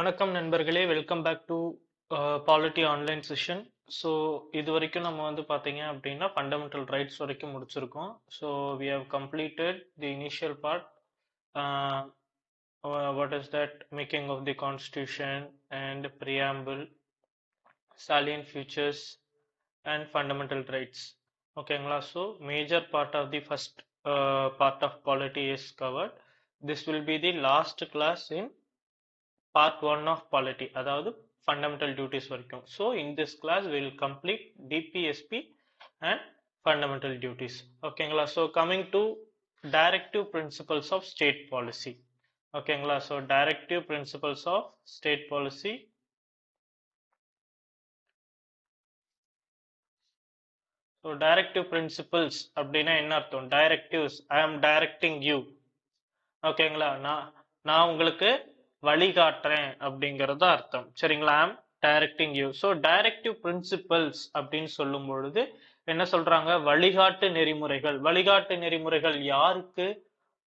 வணக்கம் நண்பர்களே, welcome back to polity online session. So இது வரைக்கும் நம்ம வந்து பார்த்தீங்க அப்படின்னா ஃபண்டமெண்டல் ரைட்ஸ் வரைக்கும் முடிச்சிருக்கோம். So we have completed the initial part. What is that making of the constitution and preamble, salient features and fundamental rights. ஓகேங்களா? So major part of the first part of polity is covered. This will be the last class in part 1 of polity, அதாவது fundamental duties வரைக்கும். So in this class we will complete DPSP and fundamental duties. ஓகேங்களா? So coming to directive principles of state policy. ஓகேங்களா? So directive principles of state policy. So directive principles அப்படின்னா என்ன அர்த்தம்? Directives, I am directing you. ஓகேங்களா? நான் உங்களுக்கு வழிகாட்டுறேன் அப்படிங்கறது அர்த்தம். சரிங்களா? I am directing you. So directive principles அப்படின்னு சொல்லும் பொழுது என்ன சொல்றாங்க? வழிகாட்டு நெறிமுறைகள். வழிகாட்டு நெறிமுறைகள் யாருக்கு?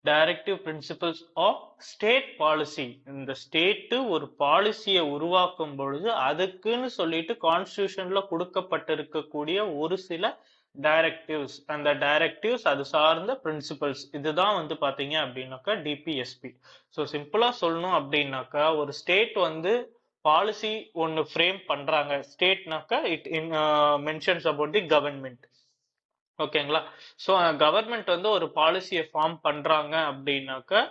Directive principles of state policy. இந்த ஸ்டேட் ஒரு பாலிசியை உருவாக்கும் பொழுது அதுக்குன்னு சொல்லிட்டு கான்ஸ்டிடியூஷன்ல கொடுக்கப்பட்டிருக்கக்கூடிய ஒரு சில டைரக்டிவ்ஸ், அந்த டைரக்டிவ்ஸ் அது சார்ந்த பிரின்சிபல்ஸ், இதுதான் வந்து பாத்தீங்க அப்படின்னாக்கா டிபிஎஸ்பி. ஸோ சிம்பிளா சொல்லணும் அப்படின்னாக்கா ஒரு ஸ்டேட் வந்து பாலிசி ஒன்னு ஃப்ரேம் பண்றாங்க. ஸ்டேட்னாக்கா it mentions about the government. ஓகேங்களா? ஸோ கவர்மெண்ட் வந்து ஒரு பாலிசியை ஃபார்ம் பண்றாங்க அப்படின்னாக்கா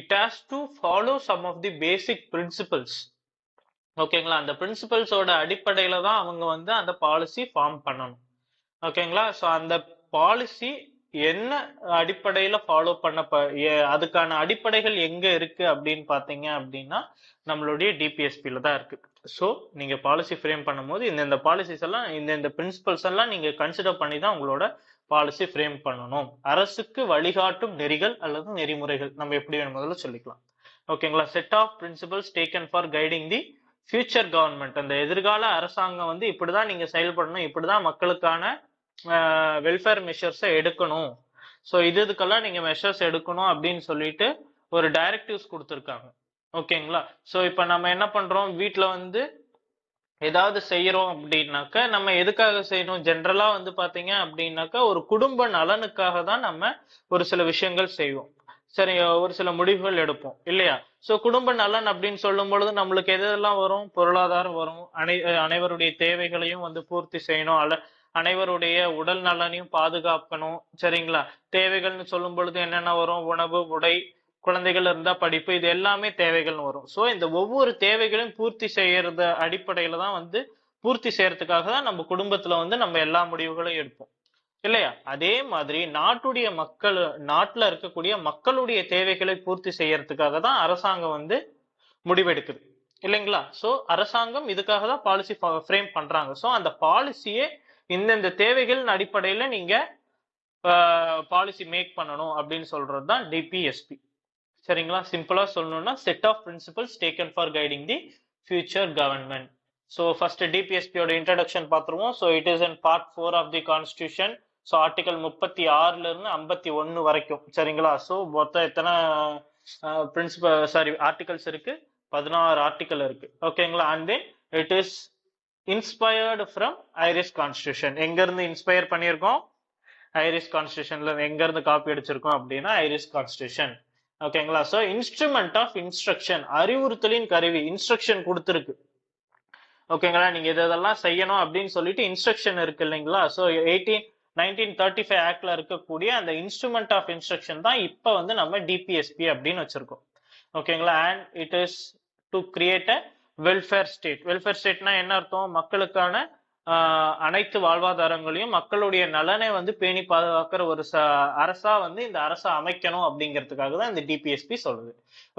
it has to follow some of the basic principles. ஓகேங்களா? அந்த பிரின்சிபல்ஸோட அடிப்படையில தான் அவங்க வந்து அந்த பாலிசி ஃபார்ம் பண்ணணும். ஓகேங்களா? ஸோ அந்த பாலிசி என்ன அடிப்படையில ஃபாலோ பண்ண அதுக்கான அடிப்படைகள் எங்க இருக்கு அப்படின்னு பாத்தீங்க அப்படின்னா நம்மளுடைய டிபிஎஸ்பில தான் இருக்கு. ஸோ நீங்க பாலிசி ஃப்ரேம் பண்ணும்போது இந்த பாலிசிஸ் எல்லாம் இந்த பிரின்சிபல்ஸ் எல்லாம் நீங்க கன்சிடர் பண்ணி தான் உங்களோட பாலிசி ஃப்ரேம் பண்ணணும். அரசுக்கு வழிகாட்டும் நெறிகள் அல்லது நெறிமுறைகள் நம்ம எப்படி வேணும் முதல்ல சொல்லிக்கலாம். ஓகேங்களா? Set of principles taken for guiding the future government. அந்த எதிர்கால அரசாங்கம் வந்து இப்படிதான் நீங்க செயல்படணும், இப்படிதான் மக்களுக்கான வெல்ஃபேர் மெஷர்ஸை எடுக்கணும். ஸோ இதுக்கெல்லாம் நீங்க மெஷர்ஸ் எடுக்கணும் அப்படின்னு சொல்லிட்டு ஒரு டைரக்டிவ்ஸ் கொடுத்துருக்காங்க. ஓகேங்களா? ஸோ இப்போ நம்ம என்ன பண்றோம், வீட்டில் வந்து ஏதாவது செய்யறோம் அப்படின்னாக்க நம்ம எதுக்காக செய்யணும்? ஜென்ரலா வந்து பாத்தீங்க அப்படின்னாக்கா ஒரு குடும்ப நலனுக்காக தான் நம்ம ஒரு சில விஷயங்கள் செய்வோம். சரி, ஒரு சில முடிவுகள் எடுப்போம் இல்லையா? சோ குடும்ப நலன் அப்படின்னு சொல்லும் பொழுது நம்மளுக்கு எதெல்லாம் வரும்? பொருளாதாரம் வரும், அனைவருடைய தேவைகளையும் வந்து பூர்த்தி செய்யணும், அனைவருடைய உடல் நலனையும் பாதுகாக்கணும். சரிங்களா? தேவைகள்னு சொல்லும் பொழுது என்னென்ன வரும்? உணவு, உடை, குழந்தைகள் இருந்தா படிப்பு, இது எல்லாமே தேவைகள் வரும். சோ இந்த ஒவ்வொரு தேவைகளையும் பூர்த்தி செய்யறது அடிப்படையில தான் வந்து பூர்த்தி செய்யறதுக்காக தான் நம்ம குடும்பத்துல வந்து நம்ம எல்லா முடிவுகளையும் எடுப்போம் இல்லையா? அதே மாதிரி நாட்டுல இருக்கக்கூடிய மக்களுடைய தேவைகளை பூர்த்தி செய்யறதுக்காக தான் அரசாங்கம் வந்து முடிவெடுக்குது இல்லைங்களா? சோ அரசாங்கம் இதுக்காக தான் பாலிசி ஃப்ரேம் பண்றாங்க. சோ அந்த பாலிசியே இந்த தேவைகளின் அடிப்படையில நீங்க பாலிசி மேக் பண்ணணும் அப்படின்னு சொல்றதுதான் டிபிஎஸ்பி. சரிங்களா? சிம்பிளா சொல்லணும்னா set of principles taken for guiding the future government. So first டிபிஎஸ்பியோட இன்ட்ரடக்ஷன் பார்த்துருவோம். So it is in part 4 of the constitution. So article 36ல இருந்து 51 வரைக்கும். சரிங்களா? ஸோ மொத்தம் எத்தனை ஆர்டிகல்ஸ் இருக்கு? 16 ஆர்டிகல் இருக்கு. ஓகேங்களா? And then it is inspired from Irish constitution. எங்க இருந்து இன்ஸ்பயர் பண்ணியிருக்கோம்? ஐரிஷ் கான்ஸ்டியூஷன்ல. எங்க இருந்து காப்பி அடிச்சிருக்கோம் அப்படின்னா ஐரிஷ் கான்ஸ்டியூஷன். ஓகேங்களா? சோ இன்ஸ்ட்ருமெண்ட் ஆஃப் இன்ஸ்ட்ரக்ஷன், அறிவுறுத்தலின் கருவி, இன்ஸ்ட்ரக்ஷன் கொடுத்துருக்கு. ஓகேங்களா? நீங்க இதெல்லாம் செய்யணும் அப்படின்னு சொல்லிட்டு இன்ஸ்ட்ரக்ஷன் இருக்கு இல்லைங்களா? சோ 1935 ஆக்ட்ல இருக்கக்கூடிய அந்த இன்ஸ்ட்ருமெண்ட் ஆஃப் இன்ஸ்ட்ரக்ஷன் தான் இப்ப வந்து நம்ம டிபிஎஸ்பி அப்படின்னு வச்சிருக்கோம். ஓகேங்களா? And it is to create a welfare state. Welfare ஸ்டேட்னா என்ன அர்த்தம்? மக்களுக்கான அனைத்து வாழ்வாதாரங்களையும் மக்களுடைய நலனை வந்து பேணி பாதுகாக்கிற ஒரு அரசா வந்து இந்த அரசை அமைக்கணும் அப்படிங்கிறதுக்காக தான் இந்த டிபிஎஸ்பி சொல்லுது.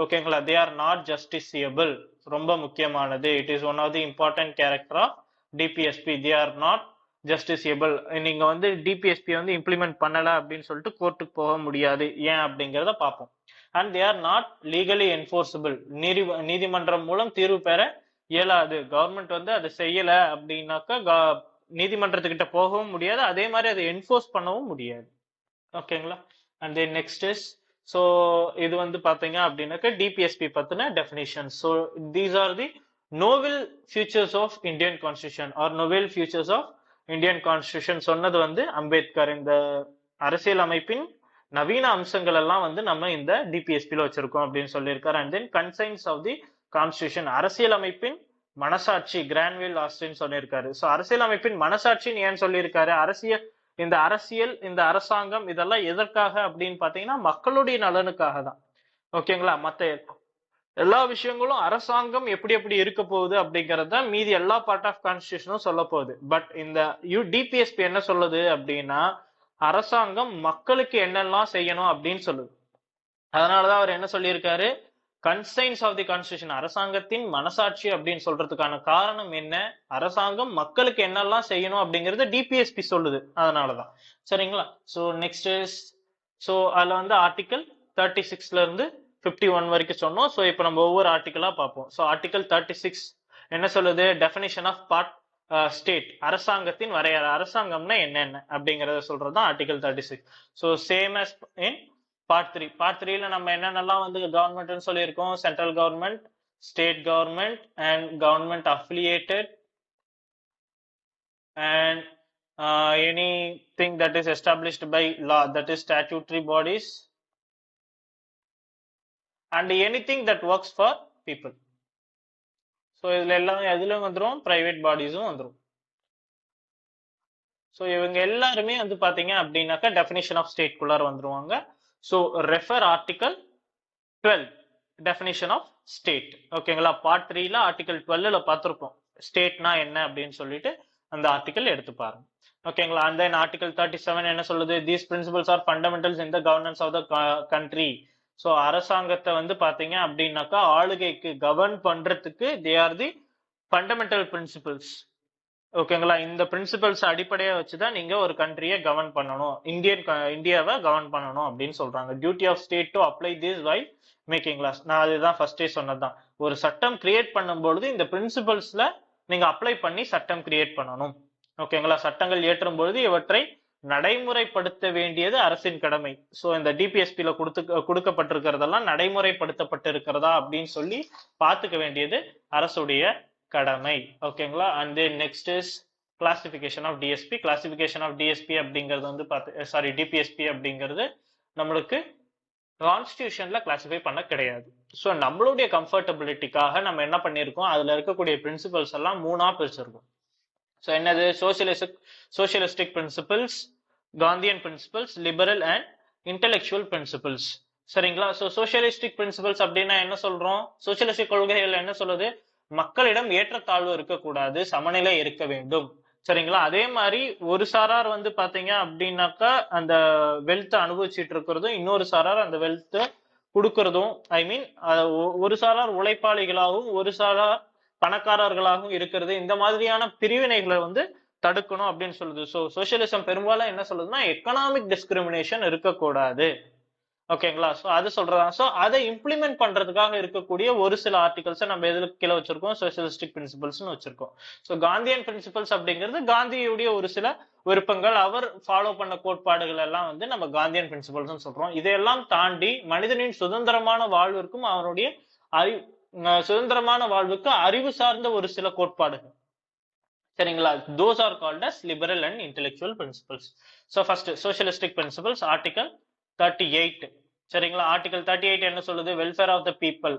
ஓகேங்களா? They are not justiciable. ரொம்ப முக்கியமானது. It is one of the important character of DPSP. They are not justiciable. நீங்க வந்து டிபிஎஸ்பி வந்து இம்ப்ளிமெண்ட் பண்ணல அப்படின்னு சொல்லிட்டு கோர்ட்டுக்கு போக முடியாது. ஏன் அப்படிங்கிறத பார்ப்போம். And they are not legally enforceable. நீதிமன்றம் மூலம் தீர்வு பெற இயலாது. கவர்மெண்ட் வந்து அதை செய்யல அப்படின்னாக்கா நீதிமன்றத்துக்கிட்ட போகவும் முடியாது, அதே மாதிரி அதை என்ஃபோர்ஸ் பண்ணவும் முடியாது. ஓகேங்களா? And then next is so இது வந்து பாத்தீங்க அப்படின்னாக்க டிபிஎஸ்பி பத்தின definition. So these are the novel features of Indian constitution are novel features of Indian constitution சொன்னது வந்து அம்பேத்கர். இந்த அரசியல் அமைப்பின் நவீன அம்சங்கள் எல்லாம் வந்து நம்ம இந்த டிபிஎஸ்பில வச்சிருக்கோம் அப்படின்னு சொல்லியிருக்காரு. And then conscience of the constitution, அரசியல் அமைப்பின் மனசாட்சி, கிரான்வில் ஆஸ்டின் சொல்லியிருக்காரு. ஸோ அரசியல் அமைப்பின் மனசாட்சின்னு ஏன் சொல்லியிருக்காரு? அரசியல் இந்த அரசாங்கம் இதெல்லாம் எதற்காக அப்படின்னு பாத்தீங்கன்னா மக்களுடைய நலனுக்காக தான். ஓகேங்களா? மத்த எல்லா விஷயங்களும் அரசாங்கம் எப்படி எப்படி இருக்க போகுது அப்படிங்கறத மீதி எல்லா பார்ட் ஆஃப் கான்ஸ்டியூஷனும் சொல்ல போகுது. பட் இந்த டிபிஎஸ்பி என்ன சொல்லுது அப்படின்னா அரசாங்கம் மக்களுக்கு என்னெல்லாம் செய்யணும் அப்படின்னு சொல்லுது. அதனாலதான் அவர் என்ன சொல்லியிருக்காரு, கன்சைன்ஸ் ஆஃப் தி கான்ஸ்டியூஷன், அரசாங்கத்தின் மனசாட்சி அப்படின்னு சொல்றதுக்கான காரணம் என்ன, அரசாங்கம் மக்களுக்கு என்னெல்லாம் செய்யணும் அப்படிங்கறது டிபிஎஸ்பி சொல்லுது. அதனாலதான். சரிங்களா? சோ நெக்ஸ்ட் இஸ், சோ அதுல வந்து ஆர்டிகல் 36ல இருந்து 51 வரைக்கும் சொன்னோம். சோ இப்ப நம்ம ஒவ்வொரு ஆர்டிகலா பார்ப்போம். சோ ஆர்டிகல் 36 என்ன சொல்லுது, டெஃபினிஷன் ஆஃப் பார்ட் ஸ்டேட், அரசாங்கத்தின் வரையறை, அரசாங்கம்னா என்னென்ன அப்படிங்கறத சொல்றதுதான் article 36. So same as in part த்ரீல நம்ம என்னென்னலாம் வந்து கவர்மெண்ட் சொல்லியிருக்கோம், central government, state government and government affiliated and anything that is established by law, that is statutory bodies, and anything that works for people. So இதுல எல்லாம் எதுல வந்துரும், private பாடிஸும் வந்துரும். சோ இவங்க எல்லாருமே வந்து பாத்தீங்க அப்படின்னாக்கா டெஃபினிஷன் ஆஃப் ஸ்டேட் குள்ளார வந்துருவாங்க. So refer article 12, definition of state. ஓகேங்களா? பார்ட் 3ல ஆர்டிகல் 12ல பார்த்திருப்போம் ஸ்டேட்னா என்ன அப்படின்னு சொல்லிட்டு, அந்த ஆர்டிகல் எடுத்து பாருங்க. ஓகேங்களா? அண்ட் தென் ஆர்டிகல் 37 என்ன சொல்லுது, these principles are fundamentals in the governance of the country. So அரசாங்கத்தை வந்து பாத்தீங்க அப்படின்னாக்கா ஆளுகைக்கு கவர்ன் பண்றதுக்கு they are the fundamental principles. ஓகேங்களா? இந்த பிரின்சிபல்ஸ் அடிப்படையா வச்சுதான் நீங்க ஒரு கண்ட்ரியை கவர்ன் பண்ணணும், இந்தியாவை கவர்ன் பண்ணணும் அப்படின்னு சொல்றாங்க. Duty of state to apply this while making laws. நான் அதுதான் ஃபர்ஸ்டே சொன்னதுதான், ஒரு சட்டம் கிரியேட் பண்ணும்பொழுது இந்த பிரின்சிபல்ஸ்ல நீங்க அப்ளை பண்ணி சட்டம் கிரியேட் பண்ணணும். ஓகேங்களா? சட்டங்கள் இயற்றும் பொழுது இவற்றை நடைமுறைப்படுத்த வேண்டியது அரசின் கடமை. சோ இந்த டிபிஎஸ்பில கொடுக்கப்பட்டிருக்கிறதெல்லாம் நடைமுறைப்படுத்தப்பட்டு இருக்கிறதா அப்படின்னு சொல்லி பாத்துக்க வேண்டியது அரசுடைய கடமை. ஓகேங்களா? And then next is classification of DSP. Classification of DSP அப்படிங்கிறது வந்து டிபிஎஸ்பி அப்படிங்கிறது நம்மளுக்கு கான்ஸ்டியூஷன்ல கிளாசிஃபை பண்ண கிடையாது. சோ நம்மளுடைய கம்ஃபர்டபிலிட்டிக்காக நம்ம என்ன பண்ணிருக்கோம், அதுல இருக்கக்கூடிய பிரின்சிபல்ஸ் எல்லாம் 3ஆ பிரிச்சிருக்கோம். சோ என்னது, socialistic principles, Gandhian principles, liberal and intellectual principles. சரிங்களா? சோ சோசியலிஸ்டிக் பிரின்சிபல்ஸ் அப்படின்னா என்ன சொல்றோம், சோசியலிஸ்டிக் கொள்கைகள் என்ன சொல்லுது, மக்களிடம் ஏற்றத்தாழ்வு இருக்கக்கூடாது, சமநிலை இருக்க வேண்டும். சரிங்களா? அதே மாதிரி ஒரு சாரார் வந்து பாத்தீங்க அப்படின்னாக்கா அந்த வெல்த் அனுபவிச்சுட்டு இருக்கிறதும், இன்னொரு சாரார் அந்த வெல்த் கொடுக்கறதும், ஐ மீன் ஒரு சாரார் உழைப்பாளிகளாகவும் ஒரு சாரார் பணக்காரர்களாகவும் இருக்கிறது, இந்த மாதிரியான பிரிவினைகளை வந்து தடுக்கணும் அப்படின்னு சொல்லுது. சோ சோசியலிசம் பெரும்பாலும் என்ன சொல்லுதுன்னா எக்கனாமிக் டிஸ்கிரிமினேஷன் இருக்கக்கூடாது. ஓகேங்களா? சோ அது சொல்றதா. சோ அதை இம்ப்ளிமெண்ட் பண்றதுக்காக இருக்கக்கூடிய ஒரு சில ஆர்டிகல்ஸ் நம்ம எதுல கீழே வச்சிருக்கோம், சோசியலிஸ்டிக் பிரின்சிபல்ஸ் வச்சிருக்கோம். சோ காந்தியன் பிரின்சிபல்ஸ் அப்படிங்கிறது காந்தியுடைய ஒரு சில விருப்பங்கள், அவர் ஃபாலோ பண்ண கோட்பாடுகள் எல்லாம் வந்து நம்ம காந்தியன் பிரின்சிபல்ஸ் சொல்றோம். இதையெல்லாம் தாண்டி மனிதனின் சுதந்திரமான வாழ்விற்கும் அவனுடைய சுதந்திரமான வாழ்வுக்கு அறிவு சார்ந்த ஒரு சில கோட்பாடுகள். சரிங்களா? those are called as liberal and intellectual principles. so first socialistic principles, article 38. சரிங்களா? ஆர்டிகல் 38 என்ன சொல்லுது, வெல்ஃபேர் ஆஃப் த பீப்புள்.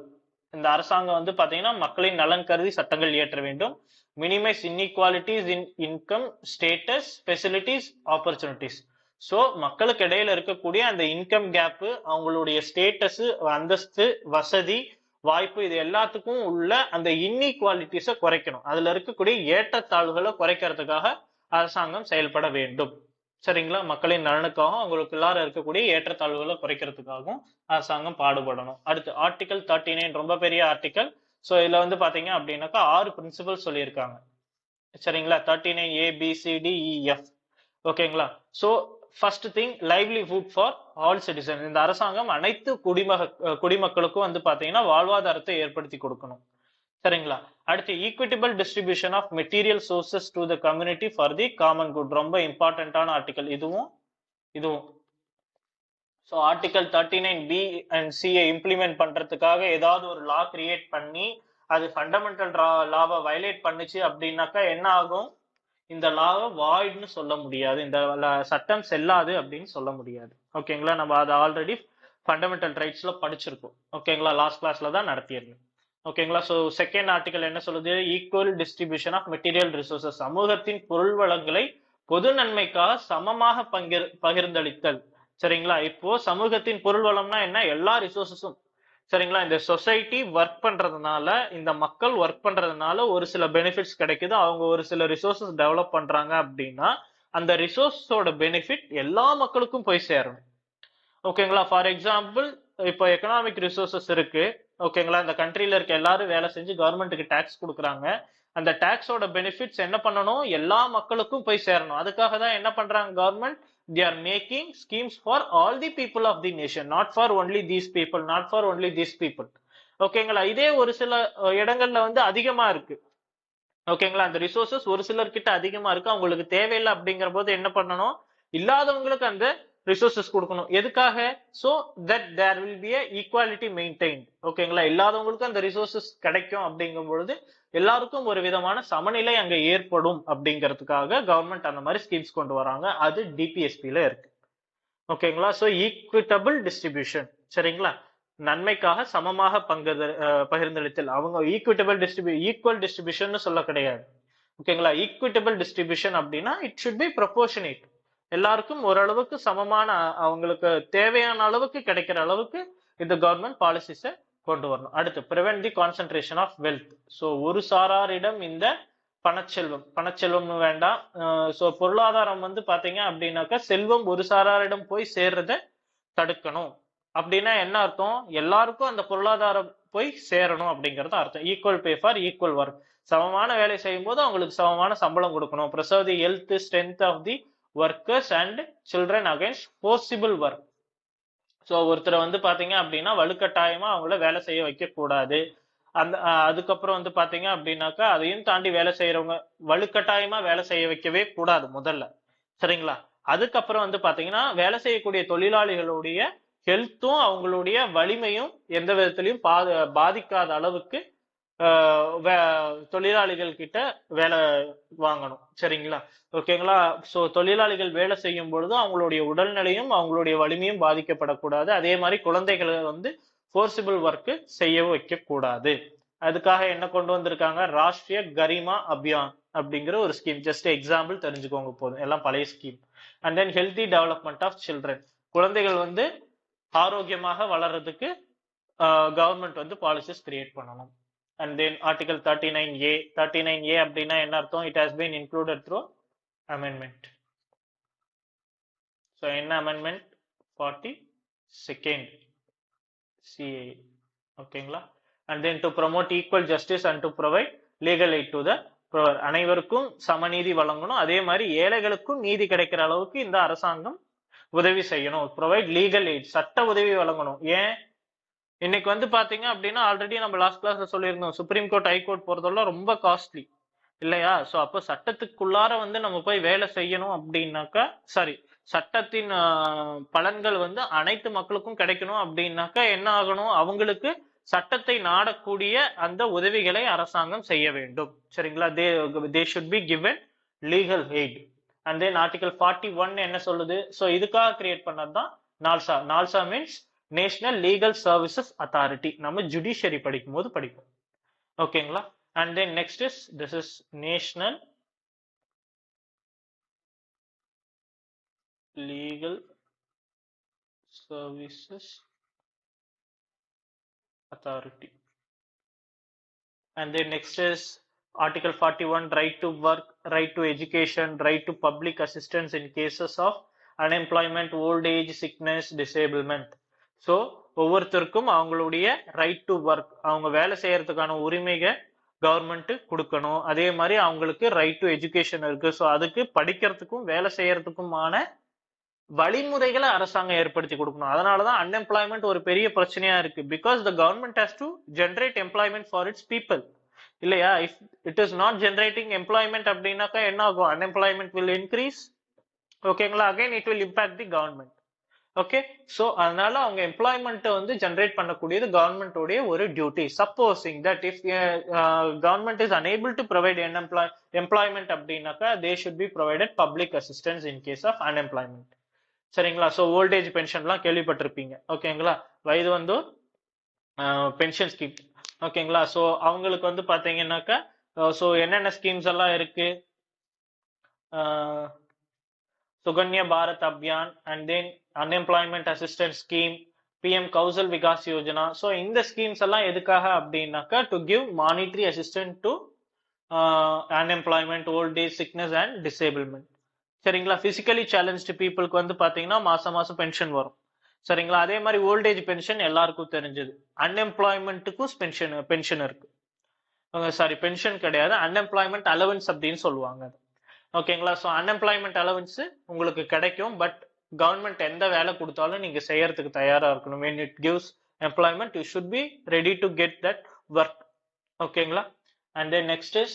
இந்த அரசாங்கம் வந்து பாத்தீங்கன்னா மக்களின் நலன் கருதி சட்டங்கள் இயற்ற வேண்டும். Minimise inequalities in income, status, facilities, opportunities. So மக்களுக்கு இடையில இருக்கக்கூடிய அந்த இன்கம் கேப், அவங்களுடைய ஸ்டேட்டஸ், அந்தஸ்து, வசதி, வாய்ப்பு, இது எல்லாத்துக்கும் உள்ள அந்த இன்இக்வாலிட்டிஸ குறைக்கணும். அதுல இருக்கக்கூடிய ஏற்றத்தாழ்வுகளை குறைக்கிறதுக்காக அரசாங்கம் செயல்பட வேண்டும். சரிங்களா? மக்களின் நலனுக்காகவும் அவங்களுக்கு எல்லாரும் இருக்கக்கூடிய ஏற்றத்தாழ்வுகளை குறைக்கிறதுக்காகவும் அரசாங்கம் பாடுபடணும். அடுத்து ஆர்டிகல் 39, ரொம்ப பெரிய ஆர்டிகல். சோ இதுல வந்து பாத்தீங்க அப்படின்னாக்கா 6 பிரின்சிபல் சொல்லியிருக்காங்க. சரிங்களா? 39 ABCDEF. ஓகேங்களா? So first thing, livelihood for all citizen. இந்த அரசாங்கம் அனைத்து குடிமக்களுக்கும் வந்து பாத்தீங்கன்னா வாழ்வாதாரத்தை ஏற்படுத்தி கொடுக்கணும். சரிங்களா? அடுத்து equitable distribution of material sources to the community for the common good. ரொம்ப இம்பார்ட்டன்டான ஆர்டிகல் இதுவும். So so article 39B and சியை இம்ப்ளிமெண்ட் பண்றதுக்காக ஏதாவது ஒரு லா கிரியேட் பண்ணி அது ஃபண்டமெண்டல் லாவை வயலேட் பண்ணுச்சு அப்படின்னாக்கா என்ன ஆகும்? இந்த லாவை வாய்ட்னு சொல்ல முடியாது, இந்த சட்டம் செல்லாது அப்படின்னு சொல்ல முடியாது. ஓகேங்களா? நம்ம அதை ஆல்ரெடி ஃபண்டமெண்டல் ரைட்ஸ்ல படிச்சிருக்கோம். ஓகேங்களா? லாஸ்ட் கிளாஸ்ல தான் நடத்தியிருந்தோம். ஓகேங்களா? ஸோ செகண்ட் ஆர்டிகல் என்ன சொல்லுது? Equal distribution of material resources, சமூகத்தின் பொருள் வளங்களை பொது நன்மைக்காக சமமாக பகிர்ந்தளித்தல். சரிங்களா? இப்போ சமூகத்தின் பொருள் வளம்னா என்ன? எல்லா ரிசோர்சஸும். சரிங்களா? இந்த சொசைட்டி ஒர்க் பண்றதுனால, இந்த மக்கள் ஒர்க் பண்றதுனால ஒரு சில பெனிஃபிட்ஸ் கிடைக்குது, அவங்க ஒரு சில ரிசோர்சஸ் டெவலப் பண்றாங்க அப்படின்னா அந்த ரிசோர்ஸோட பெனிஃபிட் எல்லா மக்களுக்கும் போய் சேரணும். ஓகேங்களா? ஃபார் எக்ஸாம்பிள், இப்போ எக்கனாமிக் ரிசோர்சஸ் இருக்கு. ஓகேங்களா? இந்த கண்ட்ரில இருக்க எல்லாரும் வேலை செஞ்சு கவர்மெண்ட்டுக்கு டாக்ஸ் கொடுக்குறாங்க. அந்த டாக்ஸோட பெனிஃபிட்ஸ் என்ன பண்ணணும்? எல்லா மக்களுக்கும் போய் சேரணும். அதுக்காக தான் என்ன பண்றாங்க government? they are making schemes for all the people of the nation, not for only these people, not for only these people. ஓகேங்களா? இதே ஒரு சில இடங்கள்ல வந்து அதிகமா இருக்கு. ஓகேங்களா? அந்த ரிசோர்சஸ் ஒரு சிலர்கிட்ட அதிகமா இருக்கு, அவங்களுக்கு தேவையில்லை அப்படிங்கிற போது என்ன பண்ணணும்? இல்லாதவங்களுக்கு அந்த ரிசோர்சஸ் கொடுக்கணும். எதுக்காக? So that there will be equality maintained. ஓகேங்களா? இல்லாதவங்களுக்கு அந்த ரிசோர்சஸ் கிடைக்கும் அப்படிங்கும் பொழுது எல்லாருக்கும் ஒரு விதமான சமநிலை அங்க ஏற்படும் அப்படிங்கிறதுக்காக கவர்மெண்ட் அந்த மாதிரி ஸ்கீம்ஸ் கொண்டு வராங்க. அது டிபிஎஸ்பில இருக்கு. ஓகேங்களா? So equitable distribution. சரிங்களா? நன்மைக்காக சமமாக பகிர்ந்தளித்தல். அவங்க ஈக்விட்டபிள் ஈக்குவல் டிஸ்ட்ரிபியூஷன் சொல்ல கிடையாது. ஓகேங்களா? ஈக்விட்டபிள் டிஸ்ட்ரிபியூஷன் அப்படின்னா இட் ஷுட் பி ப்ரொபோர்ஷனேட். எல்லாருக்கும் ஓரளவுக்கு சமமான, அவங்களுக்கு தேவையான அளவுக்கு கிடைக்கிற அளவுக்கு இந்த கவர்மெண்ட் பாலிசிஸை கொண்டு வரணும். அடுத்து, prevent the concentration of wealth. So ஒரு சாராரிடம் இந்த பணச்செல்வம்னு வேண்டாம். ஸோ பொருளாதாரம் வந்து பாத்தீங்க அப்படின்னாக்கா செல்வம் ஒரு சாராரிடம் போய் சேர்றத தடுக்கணும். அப்படின்னா என்ன அர்த்தம்? எல்லாருக்கும் அந்த பொருளாதாரம் போய் சேரணும் அப்படிங்கறது அர்த்தம். Equal pay for equal work. சமமான வேலை செய்யும் போது அவங்களுக்கு சமமான சம்பளம் கொடுக்கணும். Preserve the health strength of the workers and children against forcible work. So ஒருத்தரை வந்து பாத்தீங்க அப்படின்னா வலுக்கட்டாயமா அவங்கள வேலை செய்ய வைக்க கூடாது. அந்த அதுக்கப்புறம் வந்து பாத்தீங்க அப்படின்னாக்கா அதையும் தாண்டி வேலை செய்யறவங்க வலுக்கட்டாயமா வேலை செய்ய வைக்கவே கூடாது முதல்ல. சரிங்களா? அதுக்கப்புறம் வந்து பாத்தீங்கன்னா வேலை செய்யக்கூடிய தொழிலாளிகளுடைய ஹெல்த்தும் அவங்களுடைய வலிமையும் எந்த விதத்திலையும் பாதிக்காத அளவுக்கு தொழிலாளிகள் கிட்ட வேலை வாங்கணும். சரிங்களா? ஓகேங்களா? சோ தொழிலாளிகள் வேலை செய்யும் பொழுது அவங்களுடைய உடல்நிலையும் அவங்களுடைய வலிமையும் பாதிக்கப்படக்கூடாது. அதே மாதிரி குழந்தைகளை வந்து ஃபோர்சிபிள் ஒர்க் செய்ய வைக்க கூடாது. அதுக்காக என்ன கொண்டு வந்திருக்காங்க? ராஷ்டிரிய கரிமா அபியான் அப்படிங்கிற ஒரு ஸ்கீம். ஜஸ்ட் எக்ஸாம்பிள் தெரிஞ்சுக்கோங்க போதும், எல்லாம் பழைய scheme. And then healthy development of children. குழந்தைகள் வந்து ஆரோக்கியமாக வளர்றதுக்கு கவர்மெண்ட் வந்து பாலிசிஸ் கிரியேட் பண்ணணும். And then article 39A. 39A அப்படின்னா என்ன அர்த்தம்? It has been included through amendment. So என்ன amendment? 42nd CA. ஓகேங்களா? And then to promote equal justice and to provide legal aid to the poor. அனைவருக்கும் சமநீதி வழங்கணும், அதே மாதிரி ஏழைகளுக்கும் நீதி கிடைக்கிற அளவுக்கு இந்த அரசாங்கம் உதவி செய்யணும். ப்ரொவைட் லீகல் எய்ட், சட்ட உதவி வழங்கணும். ஏன்? இன்னைக்கு வந்து பாத்தீங்க அப்படின்னா ஆல்ரெடி நம்ம லாஸ்ட் கிளாஸ்ல சொல்லியிருந்தோம், சுப்ரீம் கோர்ட் ஹை கோர்ட் போறதெல்லாம் ரொம்ப காஸ்ட்லி இல்லையா? சோ அப்ப சட்டத்துக்குள்ளார வந்து நம்ம போய் வேலை செய்யணும் அப்படின்னாக்கா, சாரி, சட்டத்தின் பலன்கள் வந்து அனைத்து மக்களுக்கும் கிடைக்கணும் அப்படின்னாக்கா என்ன ஆகணும்? அவங்களுக்கு சட்டத்தை நாடக்கூடிய அந்த உதவிகளை அரசாங்கம் செய்ய வேண்டும். சரிங்களா? they should be given legal aid. And then article 41 என்ன சொல்லுது? சோ இதுக்காக கிரியேட் பண்ணதுதான் NALSA. NALSA means national legal services authority. நம்ம ஜுடிஷியரி படிக்கும் போது படிப்போம். ஓகேங்களா? And then next is this is national legal services authority. And then next is article 41, right to work, right to education, right to public assistance in cases of unemployment, old age, sickness, disablement. So ஒவ்வொருத்தருக்கும் அவங்களுடைய right to work, அவங்க வேலை செய்யறதுக்கான உரிமையை government கொடுக்கணும். அதே மாதிரி அவங்களுக்கு ரைட் டு எஜுகேஷன் இருக்கு. ஸோ அதுக்கு படிக்கிறதுக்கும் வேலை செய்யறதுக்குமான வழிமுறைகளை அரசாங்கம் ஏற்படுத்தி கொடுக்கணும். அதனாலதான் அன்எம்ப்ளாய்மெண்ட் ஒரு பெரிய பிரச்சனையா இருக்கு. Because the government has to generate employment for its people இல்லையா? If it is not generating employment அப்படின்னாக்கா என்ன ஆகும்? Unemployment will increase. ஓகேங்களா? Again it will impact the government. Okay, so அதனால அவங்க எம்ப்ளாய்மெண்ட் வந்து ஜெனரேட் பண்ணக்கூடியது கவர்மெண்ட் உடைய ஒரு duty. Supposing that if government is unable to provide employment அப்படின்னாக்கா they should be provided public assistance in case of unemployment. சரிங்களா? So old age பென்ஷன்லாம் கேள்விப்பட்டிருப்பீங்க. ஓகேங்களா? வயது வந்து பென்ஷன் ஸ்கீம். ஓகேங்களா? சோ அவங்களுக்கு வந்து பாத்தீங்கன்னாக்கா சோ என்னென்ன ஸ்கீம்ஸ் எல்லாம் இருக்கு, Sukanya Bharat Abhiyan, and then unemployment assistance scheme, PM Kaushal Vikas Yojana. So இந்த ஸ்கீம்ஸ் எல்லாம் எதுக்காக அப்படின்னாக்கா to give monetary assistant to unemployment, old age, sickness and disablement. சரிங்களா? பிசிக்கலி சேலஞ்ச்டு பீப்புளுக்கு வந்து பாத்தீங்கன்னா மாசம் மாசம் பென்ஷன் வரும். சரிங்களா? அதே மாதிரி ஓல்டேஜ் பென்ஷன் எல்லாருக்கும் தெரிஞ்சது. அன்எம்ப்ளாய்மெண்ட்டுக்கும் பென்ஷன் இருக்கு. சாரி, பென்ஷன் கிடையாது, அன்எம்ப்ளாய்மெண்ட் அலவன்ஸ் அப்படின்னு சொல்லுவாங்க. ஓகேங்களா? ஸோ அன்எம்ப்ளாய்மெண்ட் அலவன்ஸ் உங்களுக்கு கிடைக்கும், பட் கவர்மெண்ட் எந்த வேலை கொடுத்தாலும் நீங்க செய்யறதுக்கு தயாரா இருக்கணும். when it gives employment you should be ready to get that work. ஓகேங்களா? and then next is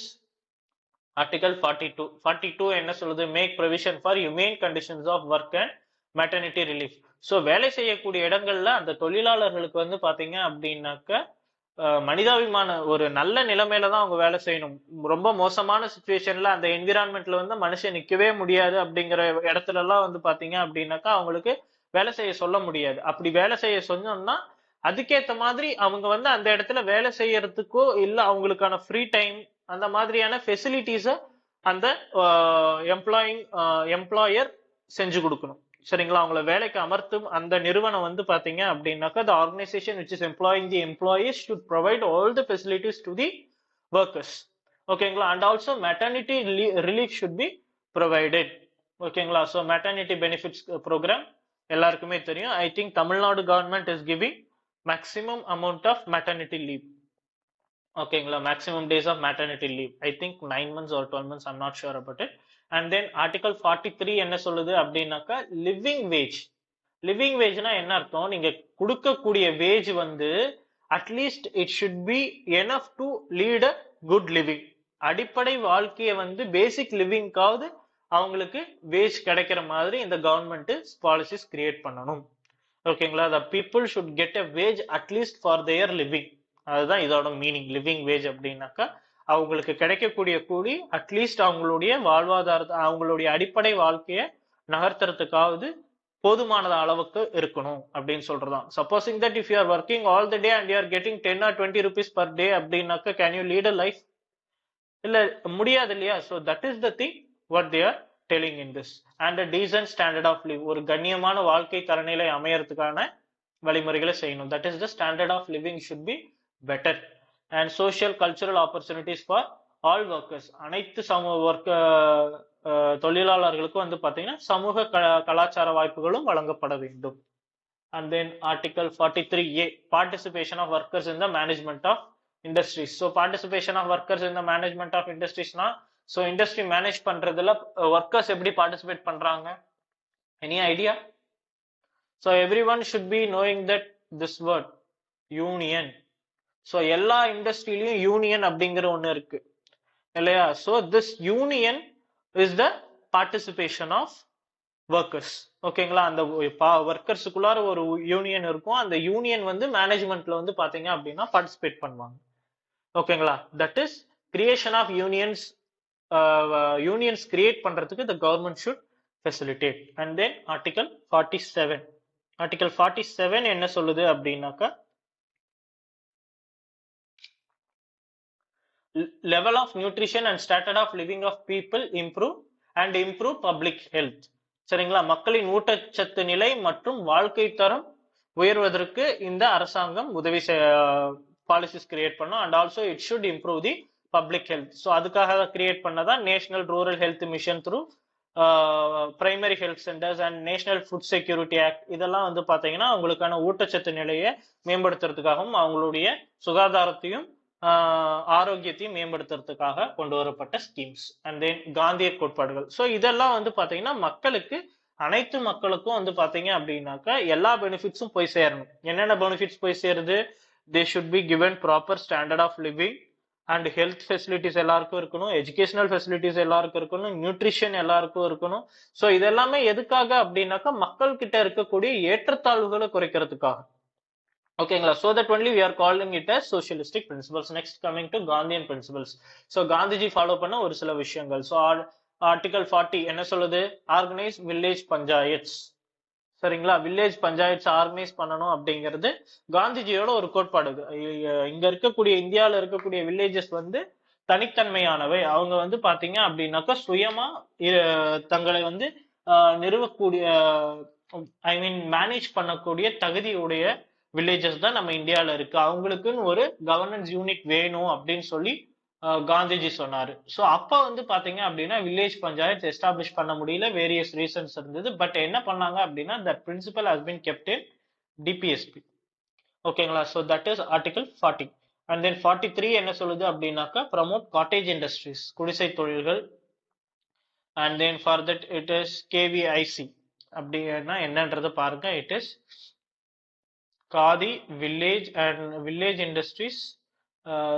article 42 என்ன சொல்லுது? make provision for humane conditions of work and maternity relief. So வேலை செய்யக்கூடிய இடங்கள்ல அந்த தொழிலாளர்களுக்கு வந்து பாத்தீங்க அப்படின்னாக்க மனிதாபிமான ஒரு நல்ல நிலைமையில தான் அவங்க வேலை செய்யணும். ரொம்ப மோசமான சுச்சுவேஷன்ல அந்த என்விரான்மெண்ட்ல வந்து மனுஷன் நிக்கவே முடியாது அப்படிங்கிற இடத்துல எல்லாம் வந்து பாத்தீங்க அப்படின்னாக்கா அவங்களுக்கு வேலை செய்ய சொல்ல முடியாது. அப்படி வேலை செய்ய சொன்னோம்னா அதுக்கேத்த மாதிரி அவங்க வந்து அந்த இடத்துல வேலை செய்யறதுக்கோ இல்ல அவங்களுக்கான ஃப்ரீ டைம் அந்த மாதிரியான ஃபெசிலிட்டிஸ அந்த எம்ப்ளாயர் செஞ்சு கொடுக்கணும். சரிங்களா? அவங்கள வேலைக்கு அமர்த்தும் அந்த நிறுவனம் வந்து பாத்தீங்க அப்படின்னாக்கா the organization which is employing the employees should provide all the facilities to the workers. ஓகேங்களா? and also maternity relief should be provided. ஓகேங்களா? so maternity benefits program எல்லாருக்குமே தெரியும். I think Tamil Nadu government is giving maximum amount of maternity leave. ஓகேங்களா? maximum days of maternity leave, I think 9 months or 12 months, I'm not sure about it. and then article 43 என்ன சொல்லுது அப்படின்னாக்கா living wage. Living வேஜ்னா என்ன அர்த்தம்? நீங்க கொடுக்கக்கூடிய wage வந்து at least it should be enough to lead a good living. அடிப்படை வாழ்க்கையை வந்து பேசிக் லிவிங்காவது அவங்களுக்கு வேஜ் கிடைக்கிற மாதிரி இந்த கவர்மெண்ட் பாலிசிஸ் கிரியேட் பண்ணணும். ஓகேங்களா? the people should get a wage at least for their living. அதுதான் இதோட மீனிங். லிவிங் வேஜ் அப்படின்னாக்கா அவங்களுக்கு கிடைக்கக்கூடிய கூலி அட்லீஸ்ட் அவங்களுடைய வாழ்வாதாரத்தை அவங்களுடைய அடிப்படை வாழ்க்கையை நகர்த்துறதுக்காவது போதுமான அளவுக்கு இருக்கணும் அப்படின்னு சொல்றதான். Supposing that if you are working all the day and you are getting 10 or 20 rupees per day அப்படின்னாக்கா can you lead a life? இல்ல, முடியாது இல்லையா? So that is the thing what they are telling in this. And a decent standard of live, ஒரு கண்ணியமான வாழ்க்கை தரநிலை அமையறதுக்கான வழிமுறைகளை செய்யணும். That is the standard of living should be better. And social cultural opportunities for all workers, அனைத்து தொழிலாளர்களுக்கும் வந்து பாத்தீங்கன்னா சமூக கலாச்சார வாய்ப்புகளும் வழங்கப்பட வேண்டும். and then article 43A, participation of workers in the management of industries. so participation of workers in the management of industries na, so industry manage பண்றதுல workers எப்படி participate பண்றாங்க? any idea? so everyone should be knowing that this word union. so எல்லா இண்டஸ்ட்ரியிலயும் union அப்படிங்கிற ஒண்ணு இருக்கு இல்லையா? so this union is the participation of workers. ஓகேங்களா? அந்த ஒர்க்கர்ஸுக்குள்ளார ஒரு யூனியன் இருக்கும். அந்த யூனியன் வந்து மேனேஜ்மெண்ட்ல வந்து பாத்தீங்க அப்படின்னா பார்ட்டிசிபேட் பண்ணுவாங்க. ஓகேங்களா? That is creation of unions. Unions create பண்றதுக்கு the government should facilitate. and then article 47. article 47 என்ன சொல்லுது அப்படின்னாக்கா level of nutrition and standard of living of people improve and improve public health. சரிங்களா? மக்களின் ஊட்டச்சத்து நிலை மற்றும் வாழ்க்கை தரம் உயர்வதற்கு இந்த அரசாங்கம் உதவி பாலிசிஸ் கிரியேட் பண்ணும். And also it should improve the public health. So அதுக்காக கிரியேட் பண்ணதான் national rural health mission through primary health centres and national food security act. இதெல்லாம் வந்து பாத்தீங்கன்னா அவங்களுக்கான ஊட்டச்சத்து நிலையை மேம்படுத்துறதுக்காகவும் அவங்களுடைய சுகாதாரத்தையும் ஆரோக்கியத்தையும் மேம்படுத்துறதுக்காக கொண்டு வரப்பட்ட ஸ்கீம்ஸ். அண்ட் தென் காந்திய கோட்பாடுகள். ஸோ இதெல்லாம் வந்து பாத்தீங்கன்னா மக்களுக்கு, அனைத்து மக்களுக்கும் வந்து பாத்தீங்க அப்படின்னாக்கா எல்லா பெனிஃபிட்ஸும் போய் சேரணும். என்னென்ன பெனிஃபிட்ஸ் போய் சேருது? They should be given proper standard of living, and health facilities எல்லாருக்கும் இருக்கணும், எஜுகேஷனல் ஃபெசிலிட்டிஸ் எல்லாருக்கும் இருக்கணும், நியூட்ரிஷன் எல்லாருக்கும் இருக்கணும். ஸோ இதெல்லாமே எதுக்காக அப்படின்னாக்கா மக்கள் கிட்ட இருக்கக்கூடிய ஏற்றத்தாழ்வுகளை குறைக்கிறதுக்காக. ஓகேங்களா? So that only we are calling it as socialistic principles. Next coming to Gandhian principles. So Gandhiji follow பண்ண ஒரு சில விஷயங்கள். ஸோ ஆர்டிகல் 40 என்ன சொல்லுது? Organise village panchayats. சரிங்களா? வில்லேஜ் பஞ்சாயத்ஸ் ஆர்கனைஸ் பண்ணணும் அப்படிங்கிறது காந்திஜியோட ஒரு கோட்பாடு. இங்க இருக்கக்கூடிய இந்தியாவில் இருக்கக்கூடிய வில்லேஜஸ் வந்து தனித்தன்மையானவை. அவங்க வந்து பாத்தீங்க அப்படின்னாக்கா சுயமா தங்களை வந்து நிறுவக்கூடிய, ஐ மீன் மேனேஜ் பண்ணக்கூடிய தகுதியுடைய வில்லேஜஸ் தான் நம்ம இந்தியாவில் இருக்கு. அவங்களுக்குன்னு ஒரு கவர்னன்ஸ் யூனிட் வேணும் அப்படின்னு சொல்லி காந்திஜி சொன்னாரு. ஸோ அப்ப வந்து பாத்தீங்க அப்படின்னா வில்லேஜ் பஞ்சாயத்து எஸ்டாப்ளிஷ் பண்ண முடியல, வேரியஸ் ரீசன்ஸ் இருந்தது. பட் என்ன பண்ணாங்க அப்படின்னா that principle has been kept in DPSP. ஓகேங்களா? So that is article 40. And then 43 என்ன சொல்லுது அப்படின்னாக்கா ப்ரமோட் காட்டேஜ் இண்டஸ்ட்ரீஸ், குடிசை தொழில்கள். And then for that it is KVIC அப்படின்னா என்னன்றதை பாருங்க. It is Khadi village and village industries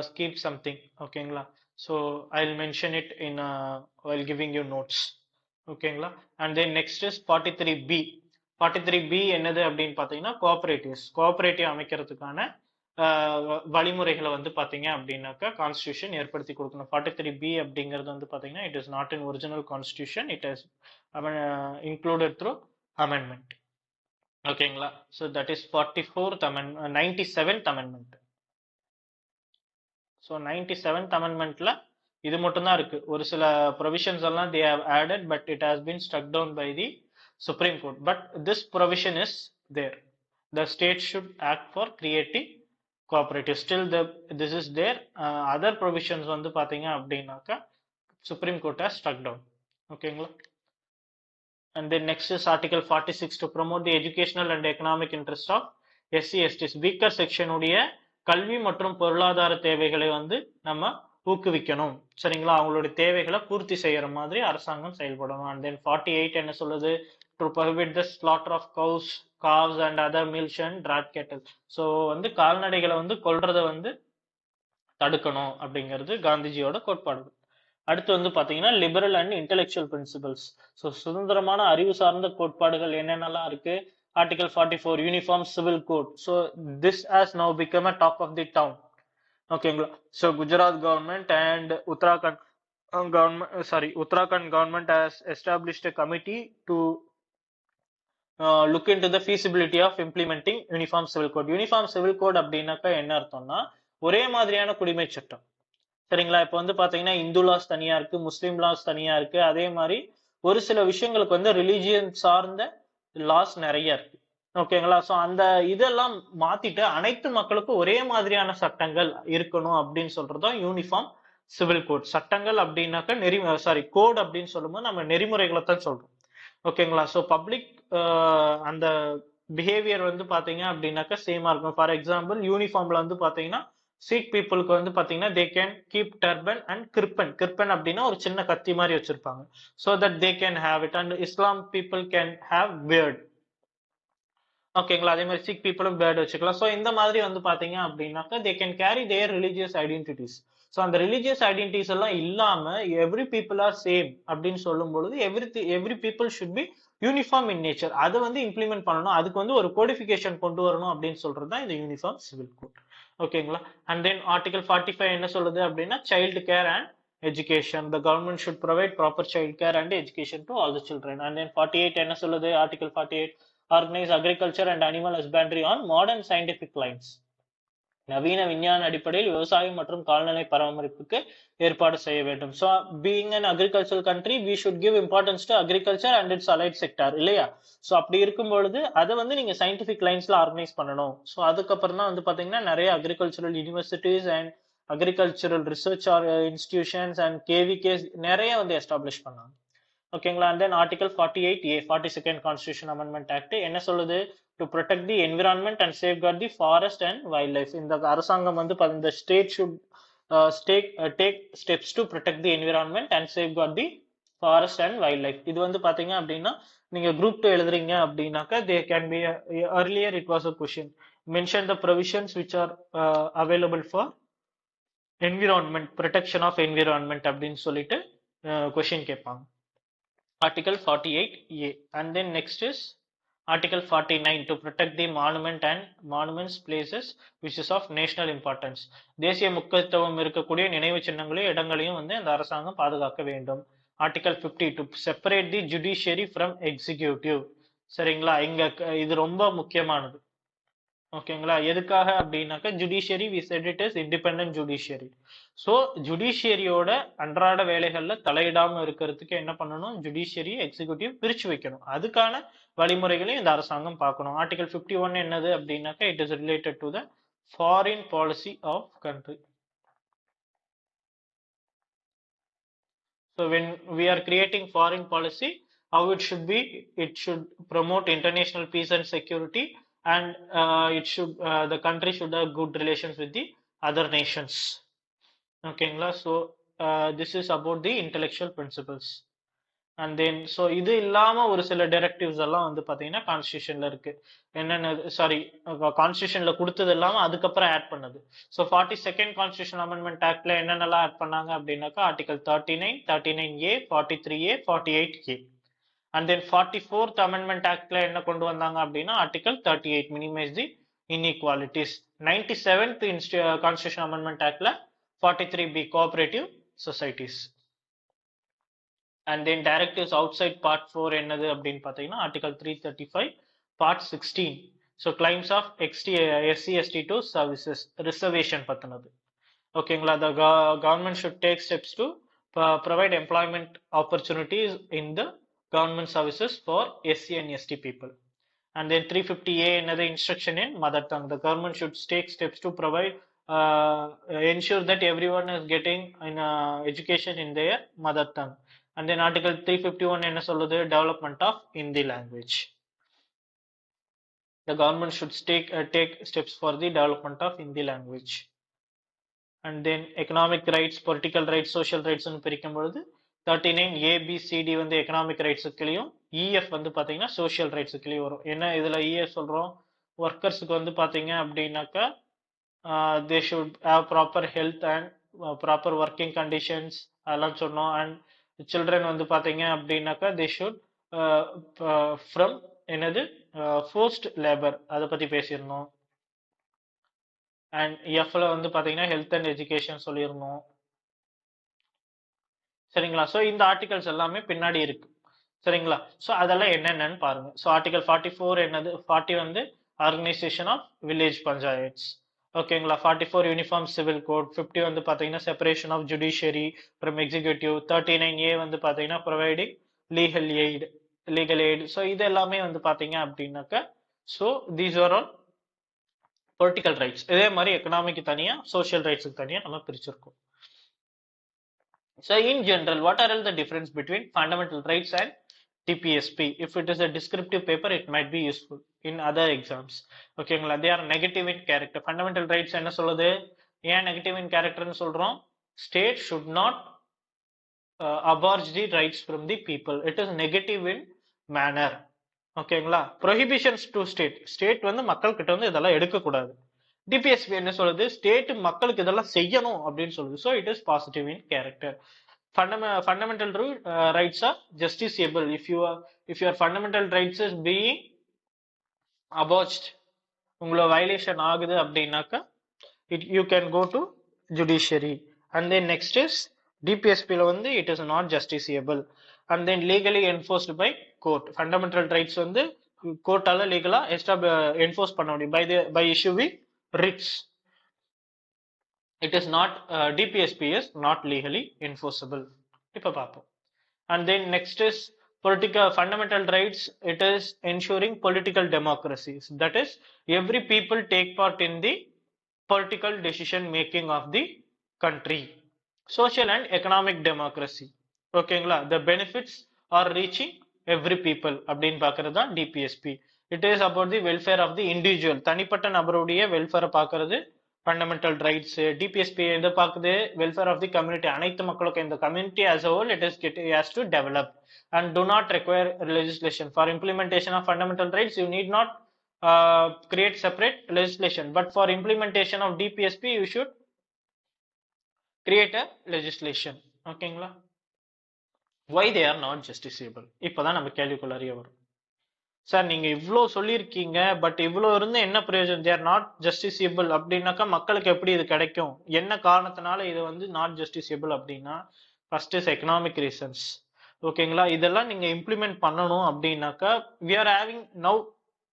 scheme something. ஓகேங்களா? So I will mention it in while giving you notes. ஓகேங்களா? And then next is 43B. 43B என்னது அப்படின்னு பார்த்தீங்கன்னா cooperative அமைக்கிறதுக்கான வழிமுறைகளை வந்து பார்த்தீங்க அப்படின்னாக்கா கான்ஸ்டியூஷன் ஏற்படுத்தி கொடுக்கணும். 43B அப்படிங்கிறது வந்து பார்த்தீங்கன்னா it is not in original constitution, it is included through amendment. ஓகேங்களா? So that is 44th amendment, 97th amendment. So 97th amendmentல இது மட்டும் தான் இருக்கு. ஒரு சில ப்ரொவிஷன்ஸ் எல்லாம் they have added but it has been struck down by the Supreme Court. But this provision is there. The state should act for creating cooperative. Still this is there. Other provisions வந்து பாத்தீங்க அப்படின்னாக்கா Supreme Court has struck down. ஓகேங்களா? And then next is article 46 to promote the educational and economic interest of SC/STs. weaker section உடைய கல்வி மற்றும் பொருளாதார தேவைகளை வந்து நம்ம ஊக்குவிக்கணும். சரிங்களா? அவங்களுடைய தேவைகளை பூர்த்தி செய்யற மாதிரி அரசாங்கம் செயல்படணும். அண்ட் தென் 48 என்ன சொல்லுது? To prohibit the slaughter of cows, cows and other milks and draught cattle. So வந்து கால்நடைகளை வந்து கொல்றதை வந்து தடுக்கணும் அப்படிங்கிறது காந்திஜியோட கோட்பாடு. அடுத்து வந்து பாத்தீங்கன்னா liberal and intellectual principles. So சுதந்திரமான அறிவு சார்ந்த கோட்பாடுகள் என்னென்னலாம் இருக்கு? Article 44 Uniform Civil Code. So this has now become a talk of the town. Okay, so Gujarat government and Uttarakhand government has established a committee to look into the feasibility of implementing Uniform Civil Code. Uniform Civil Code அப்படின்னாக்கா என்ன அர்த்தம்னா ஒரே மாதிரியான குடிமை சட்டம். சரிங்களா? இப்போ வந்து பாத்தீங்கன்னா இந்து லாஸ் தனியா இருக்கு, முஸ்லீம் லாஸ் தனியா இருக்கு. அதே மாதிரி ஒரு சில விஷயங்களுக்கு வந்து ரிலிஜியன் சார்ந்த லாஸ் நிறைய இருக்கு. ஓகேங்களா? ஸோ அந்த இதெல்லாம் மாத்திட்டு அனைத்து மக்களுக்கும் ஒரே மாதிரியான சட்டங்கள் இருக்கணும் அப்படின்னு சொல்றதும் யூனிஃபார்ம் சிவில் கோட். சட்டங்கள் அப்படின்னாக்கா கோட் அப்படின்னு சொல்லும்போது நம்ம நெறிமுறைகளை தான் சொல்றோம். ஓகேங்களா? ஸோ பப்ளிக் அந்த பிஹேவியர் வந்து பாத்தீங்க அப்படின்னாக்கா சேமா இருக்கும். ஃபார் எக்ஸாம்பிள் யூனிஃபார்ம்ல வந்து பாத்தீங்கன்னா சீக் பீப்புளுக்கு வந்து பாத்தீங்கன்னா they can keep turban and kirpan அப்படின்னா ஒரு சின்ன கத்தி மாதிரி வச்சிருப்பாங்க. So that they can have it. And Islam people can have beard. ஓகேங்களா? அதே மாதிரி சிக் பீப்புளும் பேர்ட் வச்சுக்கலாம். ஸோ இந்த மாதிரி வந்து பாத்தீங்க அப்படின்னாக்கா they can carry their religious identities. So அந்த ரிலீஜியஸ் ஐடென்டிட்டிஸ் எல்லாம் இல்லாம எவ்ரி பீப்புள் ஆர் சேம் அப்படின்னு சொல்லும் பொழுது every people should be uniform in nature. அதை வந்து இம்ப்ளிமெண்ட் பண்ணணும், அதுக்கு வந்து ஒரு கோடிஃபிகேஷன் கொண்டு வரணும் அப்படின்னு சொல்றது தான் இந்த யூனிஃபார்ம் சிவில் கோட். ஓகேங்களா? அண்ட் தென் ஆர்டிகல் 45 என்ன சொல்லுது அப்படின்னா child care and education. The government should provide proper child care and education to all the children. And then 48 என்ன சொல்லுது? article 48 organize agriculture and animal husbandry on modern scientific lines. நவீன விஞ்ஞான அடிப்படையில் விவசாயம் மற்றும் கால்நடை பராமரிப்புக்கு ஏற்பாடு செய்ய வேண்டும். So being an agricultural country we should give importance to agriculture and its allied sector, இல்லையா? ஸோ அப்படி இருக்கும் பொழுது அதை வந்து நீங்க சயின்டிபிக் லைன்ஸ்ல ஆர்கனைஸ் பண்ணணும். ஸோ அதுக்கப்புறம் தான் வந்து பாத்தீங்கன்னா நிறைய agricultural universities and agricultural research institutions and KVKs நிறைய வந்து எஸ்டாப்ளிஷ் பண்ணாங்க. ஓகேங்களா? And then article 48A 42nd constitution amendment act என்ன சொல்லுது? To protect the environment and safeguard the forest and wild life. இந்த அரசாங்கம் வந்து இந்த state should take steps to protect the environment and safeguard the forest and wild life. இது வந்து பாத்தீங்க அப்படின்னா நீங்க குரூப் 2 எழுதுறீங்க அப்படின்னாக்கா they can B earlier it was a question mention the provisions which are available for environment, protection of environment அப்படின்னு சொல்லிட்டு question கேட்பாங்க. Article 48A. And then next is Article 49 to protect the monument and monuments places which is of national importance. தேசிய முக்கியத்துவம் இருக்கக்கூடிய நினைவு சின்னங்களையும் இடங்களையும் வந்து அந்த அரசாங்கம் பாதுகாக்க வேண்டும். Article 50 to separate the judiciary from executive. சரிங்களா, இங்க இது ரொம்ப முக்கியமானது. ஓகேங்களா, எதுக்காக அப்படின்னாக்கா judiciary we said it is independent judiciary. So ஜுடிஷியரியோட அன்றாட வேலைகள்ல தலையிடாம இருக்கிறதுக்கு என்ன பண்ணணும், ஜுடிஷியரி எக்ஸிக்யூட்டிவ் பிரிச்சு வைக்கணும். அதுக்கான வழிமுறைகளையும் இந்த அரசாங்கம் பார்க்கணும். ஆர்டிகல் 51 என்னது அப்படின்னாக்கா it is related to the foreign policy of country. So when we are creating foreign policy, how it should be, it should promote international peace and security, and the country should have good relations with the other nations. ஓகேங்களா, so this is about the intellectual principles. And then so இது இல்லாம ஒரு சில directives எல்லாம் வந்து பாத்தீங்கன்னா கான்ஸ்டியூஷன்ல இருக்கு. என்னென்ன, சாரி, கான்ஸ்டியூஷன்ல கொடுத்தது இல்லாம அதுக்கப்புறம் ஆட் பண்ணது. ஸோ 42nd கான்ஸ்டியூஷன் அமெண்ட்மெண்ட் ஆக்ட்ல என்னென்னலாம் ஆட் பண்ணாங்க அப்படின்னாக்கா article 39, 39A, 43A, 48A. And then 44th amendment ஆக்ட்ல என்ன கொண்டு வந்தாங்க அப்படின்னா article 38 minimise the inequalities. 97th constitution amendment ஆக்ட்ல 43B cooperative societies. And then directives outside part 4 என்னது அப்படின்னு பார்த்தீங்கன்னா article 335 part 16. So claims of SC/ST to services reservation பத்தினது. ஓகேங்களா, the government should take steps to provide employment opportunities in the government services for SC and ST people. And then 350A another instruction in mother tongue. The government should take steps to provide ensure that everyone is getting education in their mother tongue. And then article 351 என்ன சொல்லுது, development of Hindi language. The government should take steps for the development of Hindi language. And then economic rights, political rights, social rights னு பிரிக்கும் பொழுது 39A, B, C, D வந்து economic ரைட்ஸுக்குலையும், EF வந்து பாத்தீங்கன்னா social ரைட்ஸுக்குலையும் வரும். என்ன இதுல EF சொல்றோம், ஒர்க்கர்ஸுக்கு வந்து பாத்தீங்க அப்படின்னாக்கா they should have proper health and proper working conditions அதெல்லாம் சொன்னோம். அண்ட் சில்ட்ரன் வந்து பாத்தீங்க அப்படின்னாக்கா they should from என்னது forced labor அதை பத்தி பேசியிருந்தோம். அண்ட் எஃப்ல வந்து பாத்தீங்கன்னா ஹெல்த் அண்ட் எஜுகேஷன் சொல்லியிருந்தோம். சரிங்களா, ஸோ இந்த ஆர்டிகல்ஸ் எல்லாமே பின்னாடி இருக்கு. சரிங்களா, ஸோ அதெல்லாம் என்னென்னு பாருங்க. ஸோ ஆர்டிகல் 44 என்னது, 40 வந்து ஆர்கனைசேஷன் ஆஃப் வில்லேஜ் பஞ்சாயத்ஸ். ஓகேங்களா, 44 யூனிஃபார்ம் சிவில் கோட். 50 வந்து பாத்தீங்கன்னா separation of judiciary from executive. 39A வந்து பாத்தீங்கன்னா ப்ரொவைடிங் லீகல் எய்ட். ஸோ இது எல்லாமே வந்து பாத்தீங்க அப்படின்னாக்கா so these are all political rights. இதே மாதிரி எக்கனாமிக் தனியா, சோஷியல் ரைட்ஸுக்கு தனியா நம்ம பிரிச்சிருக்கோம். So in general, what are all the difference between fundamental rights and TPSP? If it is a descriptive paper, it might be useful in other exams. Okay, they are negative in character. Fundamental rights என்ன சொல்லுது, ஏன் negative in character னு சொல்றோம், state should not abolish the rights from the people. It is negative in manner. ஓகேங்களா, prohibitions to state வந்து மக்கள் கிட்ட வந்து இதெல்லாம் எடுக்க கூடாது. டிபிஎஸ்பி என்ன சொல்லுது, ஸ்டேட் மக்களுக்கு இதெல்லாம் செய்யணும் அப்படின்னு சொல்லுது. So it is positive in character. Fundamental rights are justiciable. If your fundamental rights is being abused, உங்களோட வயலேஷன் ஆகுது அப்படின்னாக்கா you can go to judiciary. And then next is டிபிஎஸ்பியில் வந்து it is not justiciable. And then legally enforced by court. Fundamental rights வந்து கோர்ட்டால லீகலா enforce பண்ண முடியும் by issuing writs. It is not DPSP is not legally enforceable. இப்ப பார்ப்போம். And then next is political fundamental rights. It is ensuring political democracies. That is, every people take part in the political decision making of the country. Social and economic democracy. ஓகேங்களா, the benefits are reaching every people அப்படின்னு பாக்குறது தான் DPSP. It is about the welfare of the individual. தனிப்பட்ட நபருடைய வெல்ஃபேரை பார்க்கறது fundamental rights. DPSP எதை பார்க்குது, welfare of the community, அனைத்து மக்களுக்கும். இந்த community as a whole it has to develop and to not require legislation. For implementation of fundamental rights you need not create separate legislation, but for implementation of DPSP you should create a legislation. ஓகேங்களா? why they are not justiciable. இப்பதான் நம்ம கேள்விக்குள்ளாரியே வரும். Sir நீங்க இவ்ளோ சொல்லியிருக்கீங்க, but இவ்ளோ இருந்து என்ன பிரயோஜனம்? they are not justiciable அப்படின்னாக்கா மக்களுக்கு எப்படி இது கிடைக்கும்? என்ன காரணத்தினால இது வந்து not justiciable அப்படின்னா, ஃபர்ஸ்ட் இஸ் எக்கனாமிக் ரீசன்ஸ். ஓகேங்களா? இதெல்லாம் நீங்க இம்ப்ளிமெண்ட் பண்ணணும் அப்படின்னாக்கா, we are having now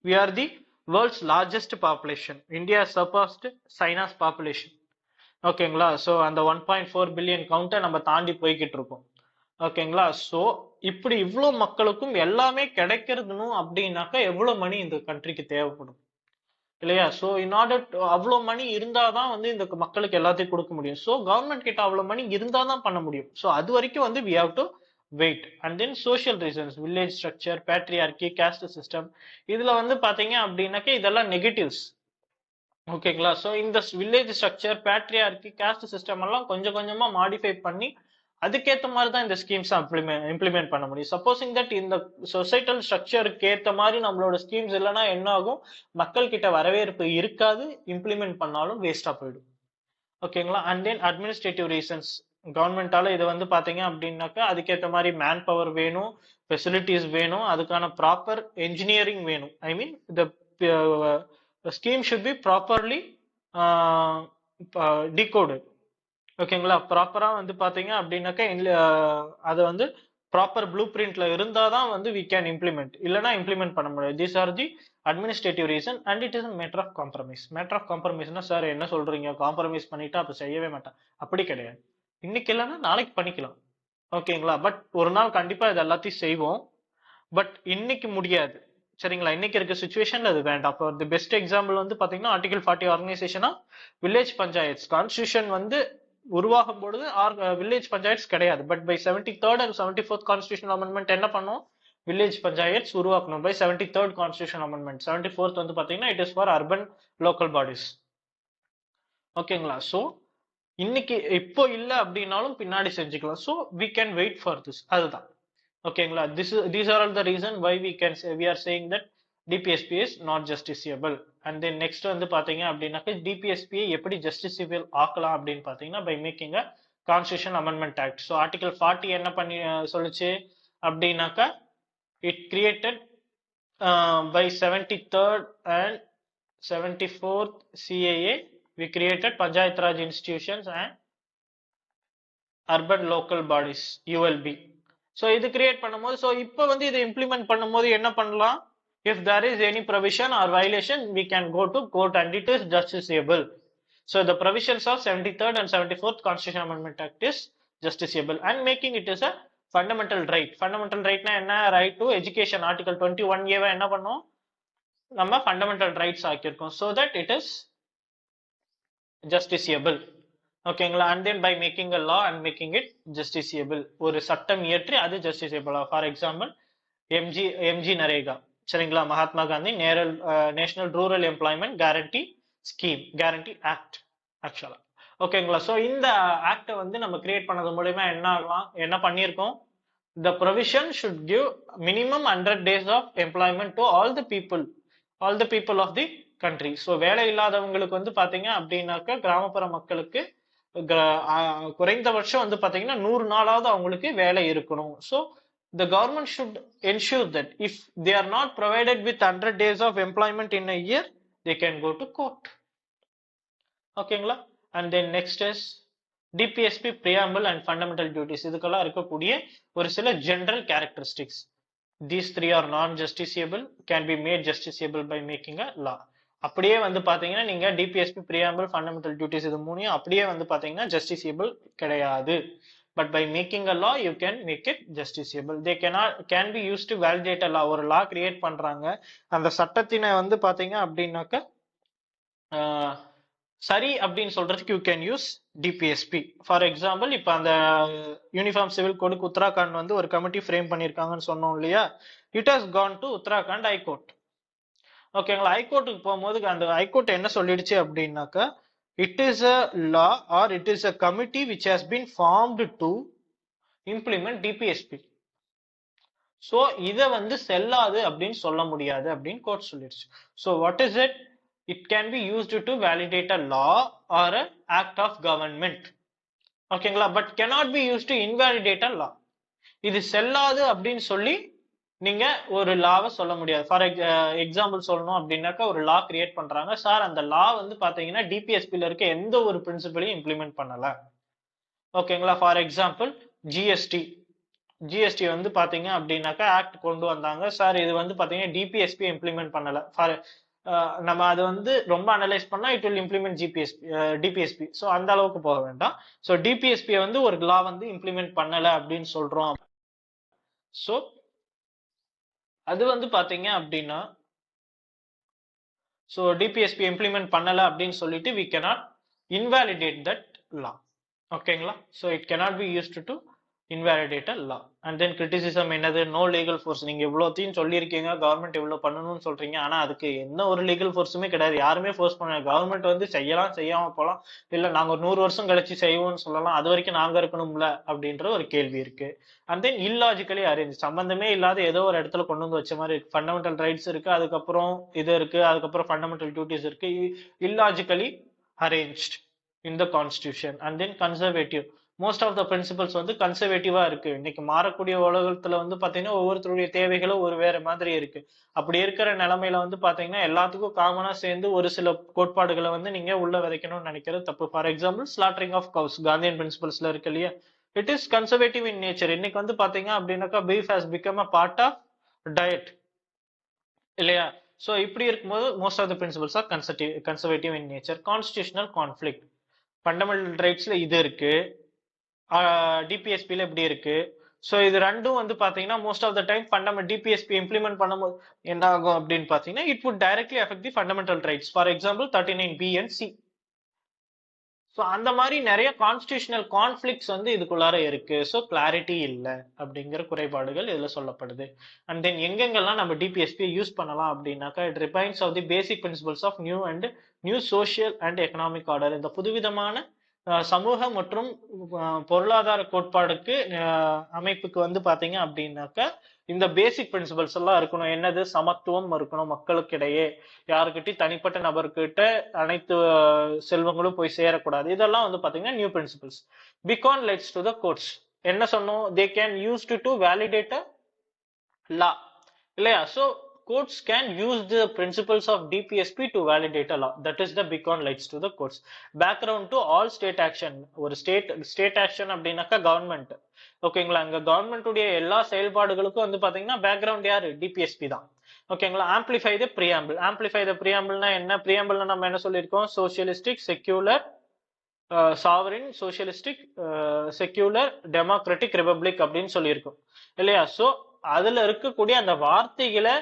we are the world's largest population. India has surpassed China's population. ஓகேங்களா? சோ அந்த 1.4 பில்லியன் கவுண்ட்டை நம்ம தாண்டி போய்கிட்டு இருக்கோம். ஓகேங்களா? சோ இப்படி இவ்ளோ மக்களுக்கும் எல்லாமே கிடைக்கிறதுனும் அப்படின்னாக்கா எவ்வளவு மணி இந்த கண்ட்ரிக்கு தேவைப்படும் இல்லையா? சோ இன் ஆர்டர் அவ்வளவு மணி இருந்தாதான் வந்து இந்த மக்களுக்கு எல்லாத்தையும் கொடுக்க முடியும். சோ கவர்மெண்ட் கிட்ட அவ்வளவு மணி இருந்தாதான் பண்ண முடியும். சோ அது வரைக்கும் வந்து we have to wait. And then social reasons, village structure, patriarchy, caste system, இதுல வந்து பாத்தீங்க அப்படின்னாக்க இதெல்லாம் நெகட்டிவ்ஸ். ஓகேங்களா? சோ இந்த village structure, patriarchy, cost system எல்லாம் கொஞ்சம் கொஞ்சமா மாடிஃபை பண்ணி அதுக்கேத்த மாதிரி தான் இந்த ஸ்கீம்ஸ் இம்ப்ளிமெண்ட் பண்ண முடியும். சப்போசிங் தட் இந்த சொசைட்டல் ஸ்ட்ரக்சருக்கு ஏத்த மாதிரி நம்மளோட ஸ்கீம்ஸ் இல்லைன்னா என்ன ஆகும்? மக்கள் கிட்ட வரவேற்பு இருக்காது, இம்ப்ளிமெண்ட் பண்ணாலும் வேஸ்டா போயிடும். ஓகேங்களா? And then administrative reasons. கவர்மெண்டால இது வந்து பாத்தீங்க அப்படின்னாக்கா அதுக்கேற்ற மாதிரி மேன் பவர் வேணும், ஃபெசிலிட்டிஸ் வேணும், அதுக்கான ப்ராப்பர் என்ஜினியரிங் வேணும். ஐ மீன் the scheme should be properly decoded. ஓகேங்களா? ப்ராப்பரா வந்து பாத்தீங்க அப்படின்னாக்கா அது வந்து ப்ராப்பர் ப்ளூ பிரிண்ட்ல இருந்தாதான் வந்து we can implement. இல்லைன்னா இம்ப்ளிமெண்ட் பண்ண முடியாது. these are the administrative reason and it is a matter of compromise. matter of compromise னா சார் என்ன சொல்றீங்க? காம்ப்ரமைஸ் பண்ணிட்டா அப்ப செய்யவே மாட்டேன். அப்படி கிடையாது. இன்னைக்கு இல்லைன்னா நாளைக்கு பண்ணிக்கலாம். ஓகேங்களா? பட் ஒரு நாள் கண்டிப்பா இது எல்லாத்தையும் செய்வோம். பட் இன்னைக்கு முடியாது. சரிங்களா? இன்னைக்கு இருக்க சுச்சுவேஷன்ல அது வேண்டாம். அப்போ தி பெஸ்ட் எக்ஸாம்பிள் வந்து பாத்தீங்கன்னா ஆர்டிகல் 40 ஆர்கனைசேஷனா வில்லேஜ் பஞ்சாயத்ஸ். கான்ஸ்டியூஷன் வந்து உருவாகும் பொழுது வில்லேஜ் பஞ்சாயத்ஸ் கிடையாது. But by 73rd and 74th constitution amendment என்ன பண்ணும்? வில்லேஜ் பஞ்சாயத்ஸ் உருவாக்கணும். By 73rd constitution amendment. 74th வந்து பாத்தீங்கன்னா it is for urban local bodies. ஓகேங்களா? சோ இன்னைக்கு இப்போ இல்ல அப்படின்னாலும் பின்னாடி செஞ்சுக்கலாம். So we can wait for this. அதுதான். ஓகேங்களா? these are all the reason why we are saying that DPSP is not justiciable. And then next வந்து பாத்தீங்க அப்படின்னாக்க DPSP எப்படி justiciable ஆக்கலாம் அப்படின்னு பாத்தீங்கன்னா by making a constitution amendment act. so article 40 என்ன பண்ணி சொல்லுச்சு அப்படின்னாக்கா it created by 73rd and 74th CAA we created Panchayat Raj institutions and urban local bodies ULB. So இது கிரியேட் பண்ணும்போது சோ இப்போ வந்து இதை இம்ப்ளிமெண்ட் பண்ணும்போது என்ன பண்ணலாம்? if there is any provision or violation we can go to court and it is justiciable. so the provisions of 73rd and 74th constitution amendment act is justiciable and making it as a fundamental right. fundamental right னா என்ன? right to education. article 21A வை என்ன பண்ணோம்? நம்ம fundamental rights ஆக்கியிருக்கோம். so that it is justiciable. ஓகேங்களா? And then by making a law and making it justiciable. ஒரு சட்டம் இயற்றி அது ஜஸ்டிசியபிள். For example MG NREGA. சரிங்களா? Mahatma Gandhi national rural employment guarantee scheme, guarantee act ஆக்சுவலா. ஓகேங்களா? சோ இந்த ஆக்டை வந்து நம்ம கிரியேட் பண்ணது மூலமா என்ன ஆகலாம்? என்ன பண்ணியிருக்கோம்? the provision should give minimum 100 days of employment to all the people of the country. so வேலை இல்லாதவங்களுக்கு வந்து பாத்தீங்க அப்படின்னாக்க கிராமப்புற மக்களுக்கு குறைந்தபட்சம் வந்து பாத்தீங்கன்னா 100 நாளாவது அவங்களுக்கு வேலை இருக்கணும். so the government should ensure that if they are not provided with 100 days of employment in a year they can go to court. ஓகேங்களா? and then next is DPSP preamble and fundamental duties. இதுக்கெல்லாம் இருக்கக்கூடிய ஒரு சில general characteristics. these three are non justiciable, can be made justiciable by making a law. அப்படியே வந்து பாத்தீங்கன்னா நீங்க DPSP preamble fundamental duties இது மூணையும் அப்படியே வந்து பாத்தீங்கன்னா ஜஸ்டிசியபிள் கிடையாது. But by making a law you can make it justiciable. They can be use to validate a law. ஒரு லா கிரியேட் பண்றாங்க, அந்த சட்டத்தினை வந்து பாத்தீங்க அப்படின்னாக்க சரி அப்படின்னு சொல்றதுக்கு you can use DPSP. For example இப்ப அந்த யூனிஃபார்ம் சிவில் கோடுக்கு உத்தராகண்ட் வந்து ஒரு கமிட்டி ஃப்ரேம் பண்ணிருக்காங்கன்னு சொன்னோம் இல்லையா? It has gone to Uttarakhand high court. ஓகேங்களா? ஹைகோர்ட்டுக்கு போகும்போது அந்த ஹைகோர்ட் என்ன சொல்லிடுச்சு அப்படின்னாக்கா it is a law or it is a committee which has been formed to implement DPSP. So இத வந்து செல்லாது அப்படின்னு சொல்ல முடியாது அப்படின்னு கோர்ட் சொல்லிடுச்சு. So what is it? It can be used to validate a law or a act of government. ஓகேங்களா. But cannot be used to invalidate a law. இது செல்லாது அப்படின்னு சொல்லி நீங்க ஒரு லாவை சொல்ல முடியாது. ஃபார் எக்ஸாம்பிள் சொல்லணும் அப்படின்னாக்கா ஒரு லா கிரியேட் பண்றாங்க சார், அந்த லா வந்து பாத்தீங்கன்னா டிபிஎஸ்பில இருக்க எந்த ஒரு பிரின்சிபலையும் இம்ப்ளிமெண்ட் பண்ணல. ஓகேங்களா. ஃபார் எக்ஸாம்பிள் ஜிஎஸ்டி ஜிஎஸ்டி வந்து பாத்தீங்க அப்படின்னாக்கா ஆக்ட் கொண்டு வந்தாங்க சார், இது வந்து பாத்தீங்கன்னா டிபிஎஸ்பி இம்ப்ளிமெண்ட் பண்ணல. ஃபார் நம்ம அது வந்து ரொம்ப அனலைஸ் பண்ணா it will implement DPSP. So அந்த அளவுக்கு போக வேண்டாம். ஸோ டிபிஎஸ்பி வந்து ஒரு லா வந்து இம்ப்ளிமெண்ட் பண்ணல அப்படின்னு சொல்றோம். ஸோ அது வந்து பாத்தீங்க அப்படின்னா ஸோ டிபிஎஸ்பி இம்ப்ளிமெண்ட் பண்ணல அப்படின்னு சொல்லிட்டு we cannot invalidate that law. ஓகேங்களா. So it cannot be used to invalidate a law. And then criticism என்னது, நோ லீகல் ஃபோர்ஸ். நீங்க இவ்வளோத்தையும் சொல்லியிருக்கீங்க, கவர்மெண்ட் இவ்வளவு பண்ணணும்னு சொல்றீங்க, ஆனா அதுக்கு என்ன ஒரு லீகல் ஃபோர்ஸுமே கிடையாது. யாருமே ஃபோர்ஸ் பண்ண, கவர்மெண்ட் வந்து செய்யலாம் செய்யாம போலாம், இல்ல நாங்க ஒரு 100 வருஷம் கழிச்சு செய்வோம்னு சொல்லலாம், அது வரைக்கும் நாங்க இருக்கணும்ல அப்படின்ற ஒரு கேள்வி இருக்கு. அண்ட் தென் இல்லாஜிக்கலி அரேஞ்ச், சம்பந்தமே இல்லாத ஏதோ ஒரு இடத்துல கொண்டு வந்து வச்ச மாதிரி இருக்கு. ஃபண்டமெண்டல் ரைட்ஸ் இருக்கு, அதுக்கப்புறம் இது இருக்கு, அதுக்கப்புறம் ஃபண்டமெண்டல் டியூட்டிஸ் இருக்கு. Illogically arranged in the constitution. And then conservative, most of the principles வந்து கன்சர்வேட்டிவா இருக்கு. இன்னைக்கு மாறக்கூடிய உலகத்துல வந்து பாத்தீங்கன்னா ஒவ்வொருத்தருடைய தேவைகளும் ஒரு வேற மாதிரி இருக்கு. அப்படி இருக்கிற நிலைமையில வந்து பாத்தீங்கன்னா எல்லாத்துக்கும் காமனா சேர்ந்து ஒரு சில கோட்பாடுகளை வந்து நீங்க உள்ள விதைக்கணும்னு நினைக்கிறது தப்பு. For example slaughtering of cows, Gandhian பிரின்சிபல்ஸ்ல இருக்கு இல்லையா, it is conservative in nature. இன்னைக்கு வந்து பாத்தீங்க அப்படின்னாக்கா beef has become a part of diet இல்லையா. சோ இப்படி இருக்கும்போது most of the principles are conservative in nature. Constitutional conflict, fundamental ரைட்ஸ்ல இது இருக்கு, டிபிஎஸ்பில இப்படி இருக்கு. சோ இது ரெண்டும் வந்து பாத்தீங்கன்னா most of the time DPSP implement பண்ணும்போது என்ன ஆகும் அப்படின்னு பாத்தீங்கன்னா it would directly affect the fundamental rights. For example 39B and C. So அந்த மாதிரி நிறைய கான்ஸ்டியூஷனல் கான்ஃபிளிக்ஸ் வந்து இதுக்குள்ளார இருக்கு. ஸோ கிளாரிட்டி இல்லை அப்படிங்கிற குறைபாடுகள் இதுல சொல்லப்படுது. அண்ட் தென் எங்கெங்கெல்லாம் நம்ம டிபிஎஸ்பி யூஸ் பண்ணலாம் அப்படின்னாக்கா it remains of the basic principles of new social and economic order. இந்த புதுவிதமான சமூக மற்றும் பொருளாதார கோட்பாடுக்கு அமைப்புக்கு வந்து பாத்தீங்க அப்படின்னாக்கா இந்த பேசிக் பிரின்சிபல்ஸ் எல்லாம் இருக்கணும். என்னது, சமத்துவம் இருக்கணும் மக்களுக்கு இடையே, யாருக்கிட்டையும் தனிப்பட்ட நபர்கிட்ட அனைத்து செல்வங்களும் போய் சேரக்கூடாது. இதெல்லாம் வந்து பாத்தீங்கன்னா new principles. Beacon lights to the courts, என்ன சொன்னோம், they can use to validate a law இல்லையா. So courts can use the principles of DPSP to validate a law. That is the beacon lights to the courts. Background to all state action. ஒரு state action அப்படின்னாக்கா government. ஓகேங்களா. அங்க government உடைய எல்லா செயல்பாடுகளுக்கும் வந்து பாத்தீங்கன்னா பேக்ரவுண்ட் யாரு, டிபிஎஸ்பி தான். ஓகேங்களா. ஆம்பிளிஃபை த பிரியாம்பிள். ஆம்பிளிஃபை த பிரியாம்பிள்னா என்ன, பிரியாம்பிள்னா நம்ம என்ன சொல்லியிருக்கோம், socialistic, secular, sovereign, socialistic, secular, democratic, republic அப்படின்னு சொல்லியிருக்கோம் இல்லையா. சோ அதுல இருக்கக்கூடிய அந்த வார்த்தைகளை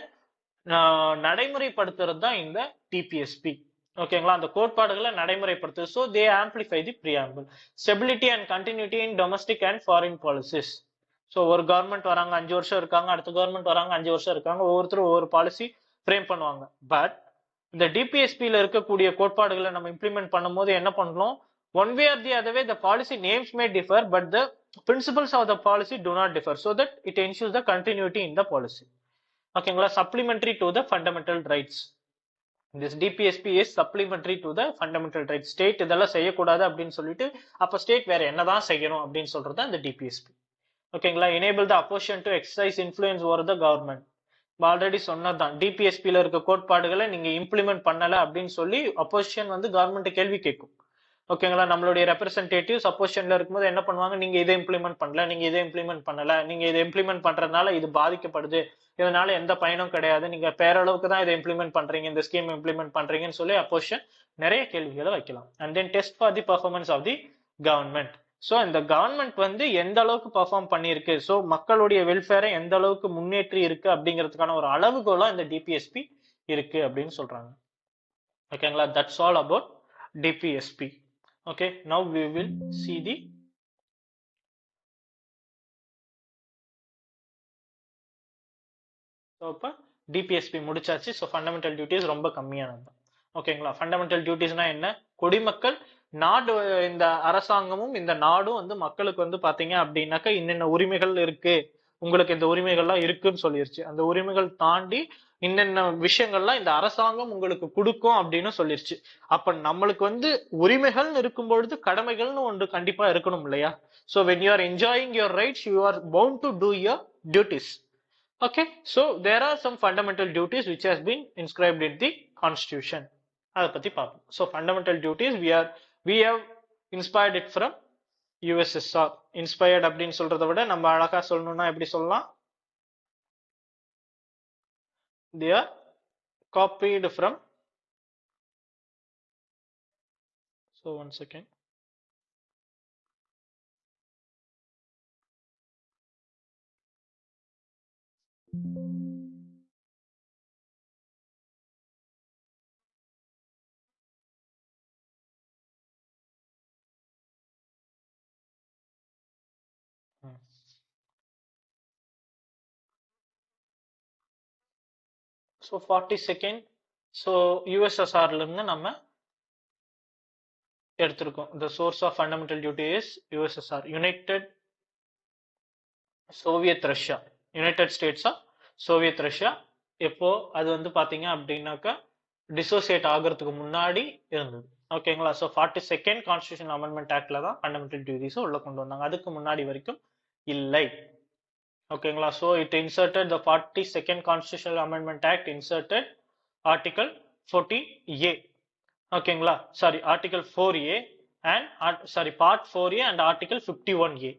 நடைமுறைப்படுத்துறது தான் இந்த டிபிஎஸ்பி. ஓகேங்களா. அந்த கோட்பாடுகளை நடைமுறைப்படுத்துது. So they amplify the preamble. Stability and continuity in domestic and foreign policies. So ஒரு கவர்மெண்ட் வராங்க 5 வருஷம் இருக்காங்க, அடுத்த கவர்மெண்ட் வராங்க 5 வருஷம் இருக்காங்க, ஒவ்வொருத்தரும் ஒவ்வொரு பாலிசி ஃப்ரேம் பண்ணுவாங்க. பட் இந்த டிபிஎஸ்பியில இருக்கக்கூடிய கோட்பாடுகளை நம்ம இம்ப்ளிமெண்ட் பண்ணும்போது என்ன பண்ணணும், one way or the other way the policy names may differ but the principles of the policy do not differ, so that it ensures the continuity in the policy. ஓகேங்களா. Supplementary to the fundamental rights. This DPSP is supplementary to the fundamental rights. State இதெல்லாம் செய்யக்கூடாது அப்படின்னு சொல்லிட்டு அப்ப state வேற என்னதான் செய்யணும் அப்படின்னு சொல்றது அந்த டிபிஎஸ்பி. ஓகேங்களா. Enable the opposition to exercise influence over the government. Already சொன்னதுதான், டிபிஎஸ்பியில இருக்க கோட்பாடுகளை நீங்க இம்ப்ளிமெண்ட் பண்ணல அப்படின்னு சொல்லி அப்போசிஷன் வந்து கவர்மெண்ட் கேள்வி கேட்கும். ஓகேங்களா. நம்மளுடைய ரெப்ரசன்டேட்டிவ்ஸ் அப்போசிஷன்ல இருக்கும்போது என்ன பண்ணுவாங்க, நீங்க இதை இம்ப்ளிமெண்ட் பண்ணல, நீங்க இதை இம்ப்ளிமெண்ட் பண்ணல, நீங்க இதை இம்ப்ளிமெண்ட் பண்றதுனால இது பாதிக்கப்படுது, இதனால எந்த பயனும் கிடையாது, நீங்க பேரளவுக்கு தான் இதை இம்ப்ளிமெண்ட் பண்றீங்க, இந்த ஸ்கீம் இம்ப்ளிமெண்ட் பண்றீங்கன்னு சொல்லி அப்போசிஷன் நிறைய கேள்விகளை வைக்கலாம். And then test for the performance of the government. So இந்த கவர்மெண்ட் வந்து எந்த அளவுக்கு பெர்ஃபார்ம் பண்ணிருக்கு, சோ மக்களுடைய வெல்ஃபேரை எந்த அளவுக்கு முன்னேற்றி இருக்கு அப்படிங்கிறதுக்கான ஒரு அளவுகோலா இந்த டிபிஎஸ்பி இருக்கு அப்படின்னு சொல்றாங்க. ஓகேங்களா. That's all about DPSP. Okay, now we will see the இப்ப டிபிஎஸ்பி முடிச்சாச்சு. ஸோ ஃபண்டமெண்டல் டியூட்டிஸ் ரொம்ப கம்மியானது. ஓகேங்களா. ஃபண்டமெண்டல் டியூட்டிஸ்னா என்ன, குடிமக்கள் நாடு, இந்த அரசாங்கமும் இந்த நாடும் வந்து மக்களுக்கு வந்து பாத்தீங்க அப்படின்னாக்கா இன்னென்ன உரிமைகள் இருக்கு, உங்களுக்கு இந்த உரிமைகள்லாம் இருக்குன்னு சொல்லிருச்சு. அந்த உரிமைகள் தாண்டி இன்னென்ன விஷயங்கள்லாம் இந்த அரசாங்கம் உங்களுக்கு கொடுக்கும் அப்படின்னு சொல்லிருச்சு. அப்ப நம்மளுக்கு வந்து உரிமைகள் இருக்கும் பொழுது கடமைகள்னு ஒன்று கண்டிப்பா இருக்கணும் இல்லையா? So when you are enjoying your rights, you are bound to do your duties. Okay, so there are some fundamental duties which has been inscribed in the constitution. அதை பத்தி பார்ப்போம். So fundamental duties we have inspired it from USSR. Inspired அப்படின்னு சொல்றதை விட நம்ம அழகா சொல்லணும்னா எப்படி சொல்லலாம்? They are copied from. So one second. So 42nd. So USSR ல இருந்து நம்ம எடுத்திருக்கோம். The source of fundamental duty is USSR, United Soviet Russia, United States of Soviet Russia. எப்போ அது வந்து பாத்தீங்க அப்படின்னாக்கா டிசோசியேட் ஆகிறதுக்கு முன்னாடி இருந்தது. ஓகேங்களா? ஸோ 42nd கான்ஸ்டியூஷன் அமெண்ட்மெண்ட் ஆக்ட்ல தான் ஃபண்டமெண்டல் டியூட்டிஸ் உள்ள கொண்டு வந்தாங்க. அதுக்கு முன்னாடி வரைக்கும் இல்லை. ஓகேங்களா? So it inserted the 42nd constitutional amendment act inserted article 40A. ஓகேங்களா? Sorry, article 4A and sorry part 4A and article 51A.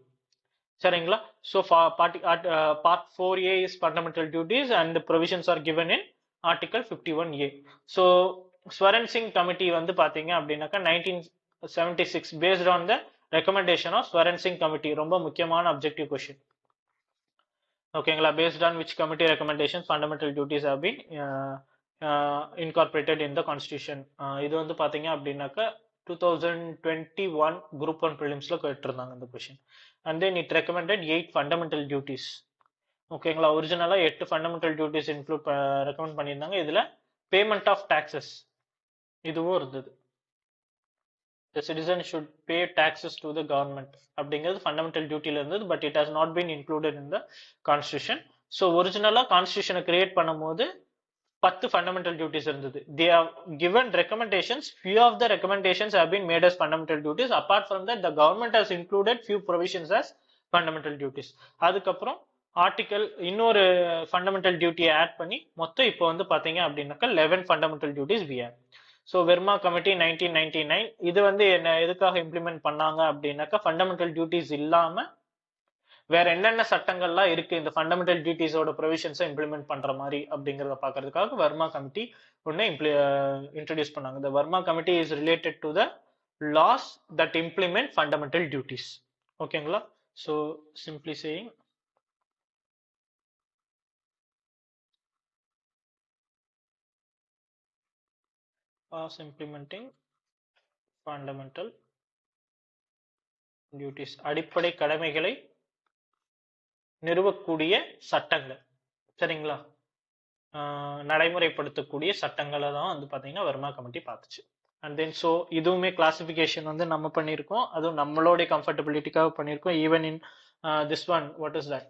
சரிங்களா? So part 4A is fundamental duties and the provisions are given in article 51A. So Swaran Singh committee வந்து பாத்தீங்க அப்படின்னாக்கா 1976 based on the recommendation of Swaran Singh committee. ரொம்ப முக்கியமான objective question. ஓகேங்களா? based on which committee recommendations fundamental duties have been incorporated in the constitution. இது வந்து பாத்தீங்க அப்படின்னாக்கா 2021 group 1 prelims ல கேட்டிருந்தாங்க இந்த question. And then it recommended 8 fundamental duties. ஓகேங்களா? ஒரிஜினலா 8 fundamental duties இன்க்ளூட் ரெக்கமெண்ட் பண்ணியிருந்தாங்க. இதுல பேமெண்ட் ஆஃப் டாக்ஸஸ் இதுவும் இருந்தது. The citizen should pay taxes to the government அப்படிங்கிறது ஃபண்டமெண்டல் டியூட்டில இருந்தது. But it has not been included in the constitution. So ஒரிஜினலா கான்ஸ்டியூஷனை create பண்ணும்போது 10 fundamental duties இருந்தது. They have given recommendations. Few of the recommendations have been made as fundamental duties. Apart from that, the government has included few provisions as fundamental duties. அதுக்கப்புறம் article இன்னொரு fundamental டியூட்டியை add பண்ணி மொத்தம் இப்போ வந்து பாத்தீங்க அப்படின்னாக்கா 11 fundamental duties we have. So Verma committee 1999 இது வந்து என்ன எதுக்காக இம்ப்ளிமெண்ட் பண்ணாங்க அப்படின்னாக்கா ஃபண்டமெண்டல் டியூட்டிஸ் இல்லாம வேற என்னென்ன சட்டங்கள்லாம் இருக்கு இந்த ஃபண்டமெண்டல் டியூட்டிஸோட ப்ரொவிஷன்ஸை இம்ப்ளிமெண்ட் பண்ற மாதிரி அப்படிங்கறத பாக்குறதுக்காக வர்மா கமிட்டி ஒன்னு இன்ட்ரோடியூஸ் பண்ணாங்க. The Verma committee is related to the laws that implement fundamental duties. ஓகேங்களா? So simply saying laws implementing fundamental duties, அடிப்படை கடமைகளை நிறுவக்கூடிய சட்டங்கள். சரிங்களா? நடைமுறைப்படுத்தக்கூடிய சட்டங்களை தான் வந்து பாத்தீங்கன்னா வர்மா கமிட்டி பார்த்துச்சு. அண்ட் தென் ஸோ இதுவுமே கிளாசிபிகேஷன் வந்து நம்ம பண்ணியிருக்கோம். அதுவும் நம்மளுடைய கம்ஃபர்டபிலிட்டிக்காக பண்ணியிருக்கோம். Even in this one what is that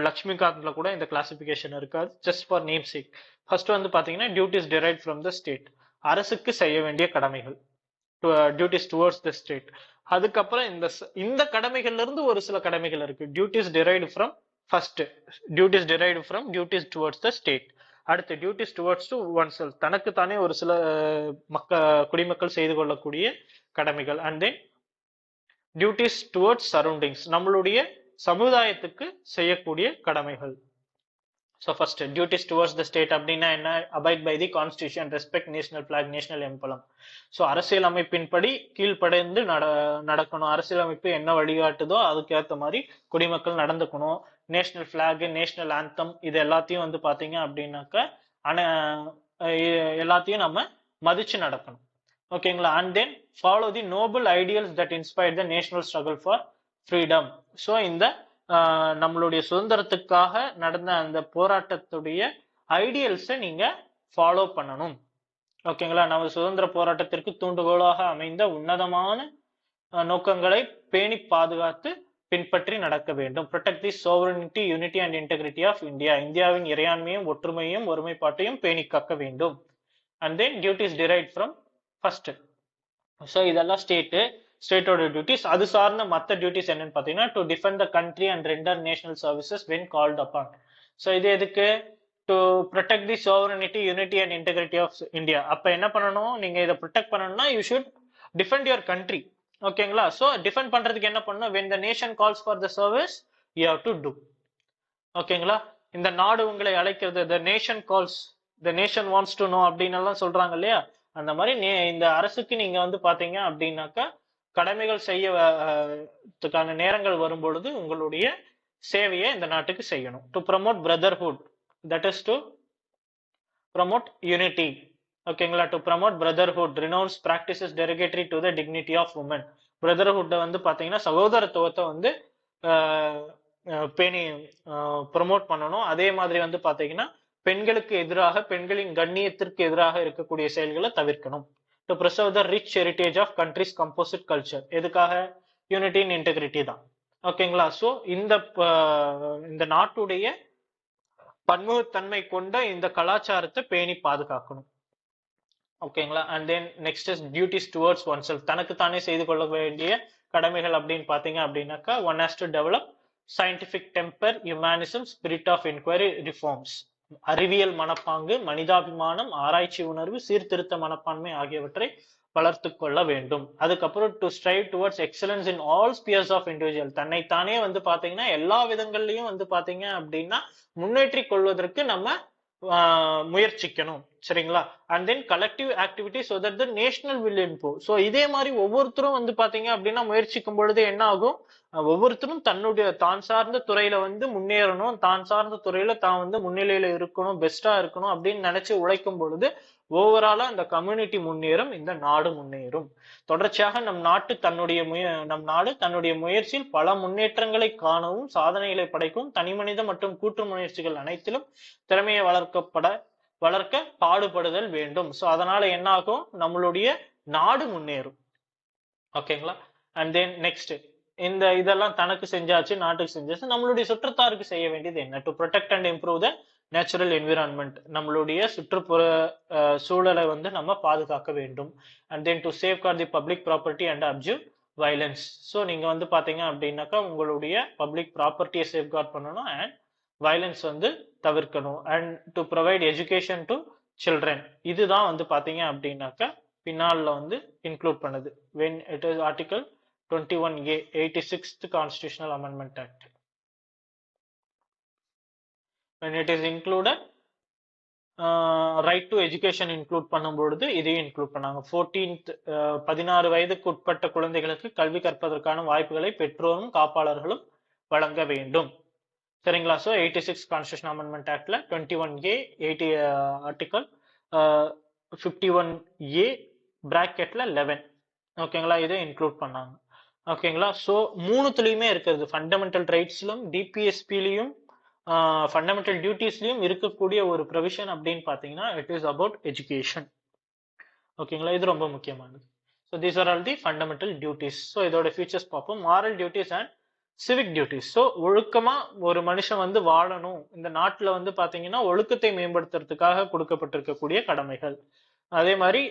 லக்ஷ்மிகாந்த்ல கூட இந்த கிளாசிபிகேஷன் இருக்காது. Just for name sake. First வந்து பாத்தீங்கன்னா duties derive from the state, அரசுக்கு செய்ய வேண்டிய கடமைகள், டியூட்டிஸ் டுவர்ட்ஸ் த ஸ்டேட். அதுக்கப்புறம் இந்த கடமைகள்ல இருந்து ஒரு சில கடமைகள் இருக்கு. Duties derived from first duties derived from duties towards the state. அடுத்து duties towards to oneself, தனக்கு தானே ஒரு சில குடிமக்கள் செய்து கொள்ளக்கூடிய கடமைகள். And then duties towards surroundings, நம்மளுடைய சமுதாயத்துக்கு செய்யக்கூடிய கடமைகள். So first duties towards the state அப்படின்னா என்ன? abide by the constitution, respect national flag, national emblem. So அரசியல் அமைப்பின்படி கீழ்ப்படைந்து நடக்கணும். அரசியல் அமைப்பு என்ன வழிகாட்டுதோ அதுக்கு ஏற்ற மாதிரி குடிமக்கள் நடந்துக்கணும். நேஷனல் பிளாக், நேஷனல் ஆந்தம் இது எல்லாத்தையும் வந்து பாத்தீங்க அப்படின்னாக்க எல்லாத்தையும் நம்ம மதிச்சு நடக்கணும். ஓகேங்களா? And then follow the Nobel ideals that inspire the national struggle for freedom. So இந்த நம்மளுடைய சுதந்திரத்துக்காக நடந்த அந்த போராட்டத்துடைய ஐடியல்ஸை நீங்க ஃபாலோ பண்ணணும். ஓகேங்களா? நம்ம சுதந்திர போராட்டத்திற்கு தூண்டுகோலாக அமைந்த உன்னதமான நோக்கங்களை பேணி பாதுகாத்து பின்பற்றி நடக்க வேண்டும். protect the sovereignty, unity and integrity of India. இந்தியாவின் இறையாண்மையும் ஒற்றுமையும் ஒருமைப்பாட்டையும் பேணி காக்க வேண்டும். And then duties derived from first. So இதெல்லாம் ஸ்டேட்டோட டியூட்டிஸ். அது சார்ந்த மற்ற டியூட்டிஸ் என்னன்னு பார்த்தீங்கன்னா, to defend the country and render national services when called upon. So இது எதுக்கு? To protect the sovereignty, unity and integrity of India. அப்ப என்ன பண்ணணும்? நீங்க இதை ப்ரொடெக்ட் பண்ணணும்னா you should defend your country. ஓகேங்களா? ஸோ டிஃபெண்ட் பண்றதுக்கு என்ன பண்ணணும்? When the nation calls for the service you have to do. ஓகேங்களா? இந்த நாடு உங்களை அழைக்கிறது, த nation calls, the nation wants to know அப்படின்னு எல்லாம் சொல்றாங்க இல்லையா? அந்த மாதிரி இந்த அரசுக்கு நீங்க வந்து பாத்தீங்க அப்படின்னாக்கா கடமைகள் செய்யறதுக்கான நேரங்கள் வரும்பொழுது உங்களுடைய சேவையை இந்த நாட்டுக்கு செய்யணும். To promote brotherhood, that is to promote unity. ஓகேங்களா? To promote brotherhood, renounce practices derogatory to the dignity of woman. பிரதர்ஹுட்டை வந்து பாத்தீங்கன்னா சகோதரத்துவத்தை வந்து பேணி ப்ரமோட் பண்ணணும். அதே மாதிரி வந்து பாத்தீங்கன்னா பெண்களுக்கு எதிராக, பெண்களின் கண்ணியத்திற்கு எதிராக இருக்கக்கூடிய செயல்களை தவிர்க்கணும். To preserve the rich heritage of country's composite culture. எதுக்காக? யூனிட்டி அண்ட் இன்டெகிரிட்டி தான். ஓகேங்களா? சோ இந்த நாட்டுடைய பன்முகத்தன்மை கொண்ட இந்த கலாச்சாரத்தை பேணி பாதுகாக்கணும். ஓகேங்களா? And then next is duties towards oneself. தனக்கு தானே செய்து கொள்ள வேண்டிய கடமைகள் அப்படின்னு பாத்தீங்க அப்படின்னாக்கா, one has to develop scientific temper, humanism, spirit of enquiry, reforms. அறிவியல் மனப்பாங்கு, மனிதாபிமானம், ஆராய்ச்சி உணர்வு, சீர்திருத்த மனப்பான்மை ஆகியவற்றை வளர்த்து கொள்ள வேண்டும். அதுக்கப்புறம் to strive towards excellence in all spheres of individual. தன்னைத்தானே வந்து பாத்தீங்கன்னா எல்லா விதங்கள்லயும் வந்து பாத்தீங்க அப்படின்னா முன்னேற்றி கொள்வதற்கு நம்ம முயற்சிக்கணும். சரிங்களா? And then collective activity so that the national will improve. So இதே மாதிரி ஒவ்வொருத்தரும் வந்து பாத்தீங்க அப்படின்னா முயற்சிக்கும் பொழுது என்ன ஆகும்? ஒவ்வொருத்தரும் தான் சார்ந்த துறையில வந்து முன்னேறணும், தான் சார்ந்த துறையில தான் வந்து முன்னிலையில இருக்கணும், பெஸ்டா இருக்கணும் அப்படின்னு நினைச்சு உழைக்கும் பொழுது ஓவராலா இந்த கம்யூனிட்டி முன்னேறும், இந்த நாடு முன்னேறும். தொடர்ச்சியாக நம் நாடு தன்னுடைய முயற்சியில் பல முன்னேற்றங்களை காணவும், சாதனைகளை படைக்கவும், தனிமனித மற்றும் கூட்டு முயற்சிகள் அனைத்திலும் திறமையை வளர்க்க பாடுபடுதல் வேண்டும். சோ அதனால என்ன ஆகும்? நம்மளுடைய நாடு முன்னேறும். ஓகேங்களா? அண்ட் தென் நெக்ஸ்ட், இதெல்லாம் தனக்கு செஞ்சாச்சு, நாட்டுக்கு செஞ்சாச்சு, நம்மளுடைய சுற்றத்தாருக்கு செய்ய வேண்டியது என்ன? To protect and improve the natural environment. நம்மளுடைய சுற்றுப்புற சூழலை வந்து நம்ம பாதுகாக்க வேண்டும். And then to safeguard the public property and abjure violence. So நீங்க வந்து பாத்தீங்க அப்படின்னாக்கா உங்களுடைய பப்ளிக் ப்ராப்பர்ட்டியை சேஃப்கார்ட் பண்ணணும் அண்ட் வயலன்ஸ் வந்து தவிர்க்கணும். And to provide education to children. இதுதான் வந்து பாத்தீங்க அப்படின்னாக்கா பின்னால வந்து இன்க்ளூட் பண்ணுது. when it is article 21A, 86th Constitutional Amendment Act. When it is included, right to education include பண்ணும்பொழுது இதையும் இன்க்ளூட் பண்ணாங்க. 16 வயதுக்கு உட்பட்ட குழந்தைகளுக்கு கல்வி கற்பதற்கான வாய்ப்புகளை பெற்றோரும் காப்பாளர்களும் வழங்க வேண்டும். சரிங்களா? ஸோ 86 கான்ஸ்டியூஷன் அமெண்ட்மெண்ட் ஆக்ட்ல 21A, ஆர்டிகல் 51A பிராக்கெட்ல 11. ஓகேங்களா? இதை இன்க்ளூட் பண்ணாங்க. ஓகேங்களா? ஸோ மூணுத்துலயுமே இருக்கிறது, ஃபண்டமெண்டல் ரைட்ஸ்லும் டிபிஎஸ்பிலையும் ஃபண்டமெண்டல் டியூட்டிஸ்லயும் இருக்கக்கூடிய ஒரு ப்ரொவிஷன் அப்படின்னு பாத்தீங்கன்னா இட் இஸ் அபவுட் எஜுகேஷன். ஓகேங்களா? இது ரொம்ப முக்கியமானது. So these are all the fundamental duties. So இதோட ஃபீச்சர்ஸ் பார்ப்போம். Moral duties and civic duties. So ஒழுக்கமா ஒரு மனுஷன் வந்து வாழணும், இந்த நாட்டுல வந்து பாத்தீங்கன்னா ஒழுக்கத்தை மேம்படுத்துறதுக்காக கொடுக்கப்பட்டிருக்கக்கூடிய கடமைகள். அதே மாதிரி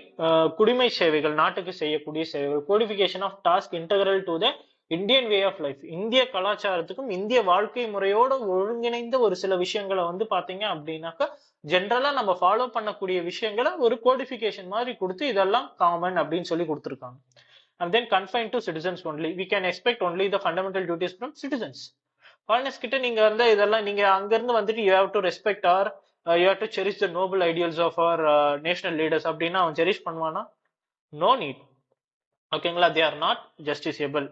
குடிமை சேவைகள், நாட்டுக்கு செய்யக்கூடிய சேவைகள். Codification of task integral to the Indian way of life. இந்திய கலாச்சாரத்துக்கும் இந்திய வாழ்க்கை முறையோட ஒருங்கிணைந்த ஒரு சில விஷயங்களை வந்து பாத்தீங்க அப்படின்னாக்கா ஜென்ரலா நம்ம ஃபாலோ பண்ணக்கூடிய விஷயங்களை ஒரு கோடிஃபிகேஷன் மாதிரி கொடுத்து இதெல்லாம் காமன் அப்படின்னு சொல்லி கொடுத்துருக்காங்க. And then confined to citizens only. We can expect only the fundamental duties from citizens. Foreigners கிட்ட நீங்க வந்து இதெல்லாம் நீங்க அங்க இருந்து வந்துட்டு you have to respect or you have to cherish the noble ideals of our national leaders அப்படின்னா அவன் செரிஷ் பண்ணுவானா? No need. ஓகேங்களா? they are not justiciable.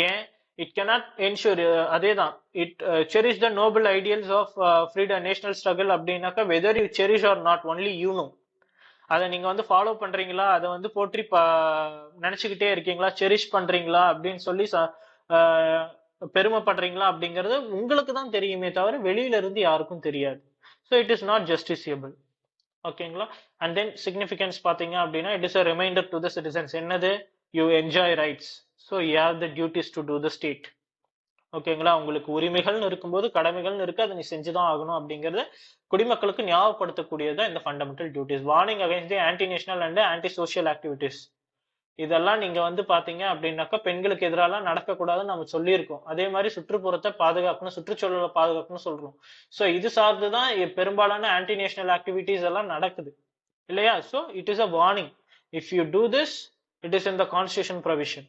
ஏன்? it cannot ensure, அதேதான், it cherish the noble ideals of freedom, national struggle அப்படின்னாக்கா whether you cherish or not only you know. அதை நீங்க வந்து ஃபாலோ பண்றீங்களா, அதை வந்து போற்றி நினைச்சுக்கிட்டே இருக்கீங்களா, செரிஷ் பண்றீங்களா அப்படின்னு சொல்லி பெருமைப்படுறீங்களா அப்படிங்கிறது உங்களுக்கு தான் தெரியுமே தவிர வெளியில இருந்து யாருக்கும் தெரியாது. So it is not justiciable. ஓகேங்களா? அண்ட் தென் சிக்னிஃபிகன்ஸ் பாத்தீங்க அப்படின்னா it is a reminder to the citizens. என்னது? You enjoy rights, so you have the duties to do the state. ஓகேங்களா, உங்களுக்கு உரிமைகள்னு இருக்கும்போது கடமைகள்னு இருக்கு, அதை நீ செஞ்சுதான் ஆகணும் அப்படிங்கறது குடிமக்களுக்கு ஞாபகப்படுத்தக்கூடியது இந்த fundamental duties. Warning against the anti national and anti social activities. இதெல்லாம் நீங்க வந்து பாத்தீங்க அப்படின்னாக்கா பெண்களுக்கு எதிராலாம் நடக்கக்கூடாதுன்னு நம்ம சொல்லியிருக்கோம். அதே மாதிரி சுற்றுப்புறத்தை பாதுகாக்கணும், சுற்றுச்சூழலை பாதுகாக்கணும்னு சொல்றோம். சோ இது சார்ந்துதான் பெரும்பாலான ஆன்டி நேஷனல் ஆக்டிவிட்டிஸ் எல்லாம் நடக்குது இல்லையா? So it is a warning. If you do this, it is in the constitution provision.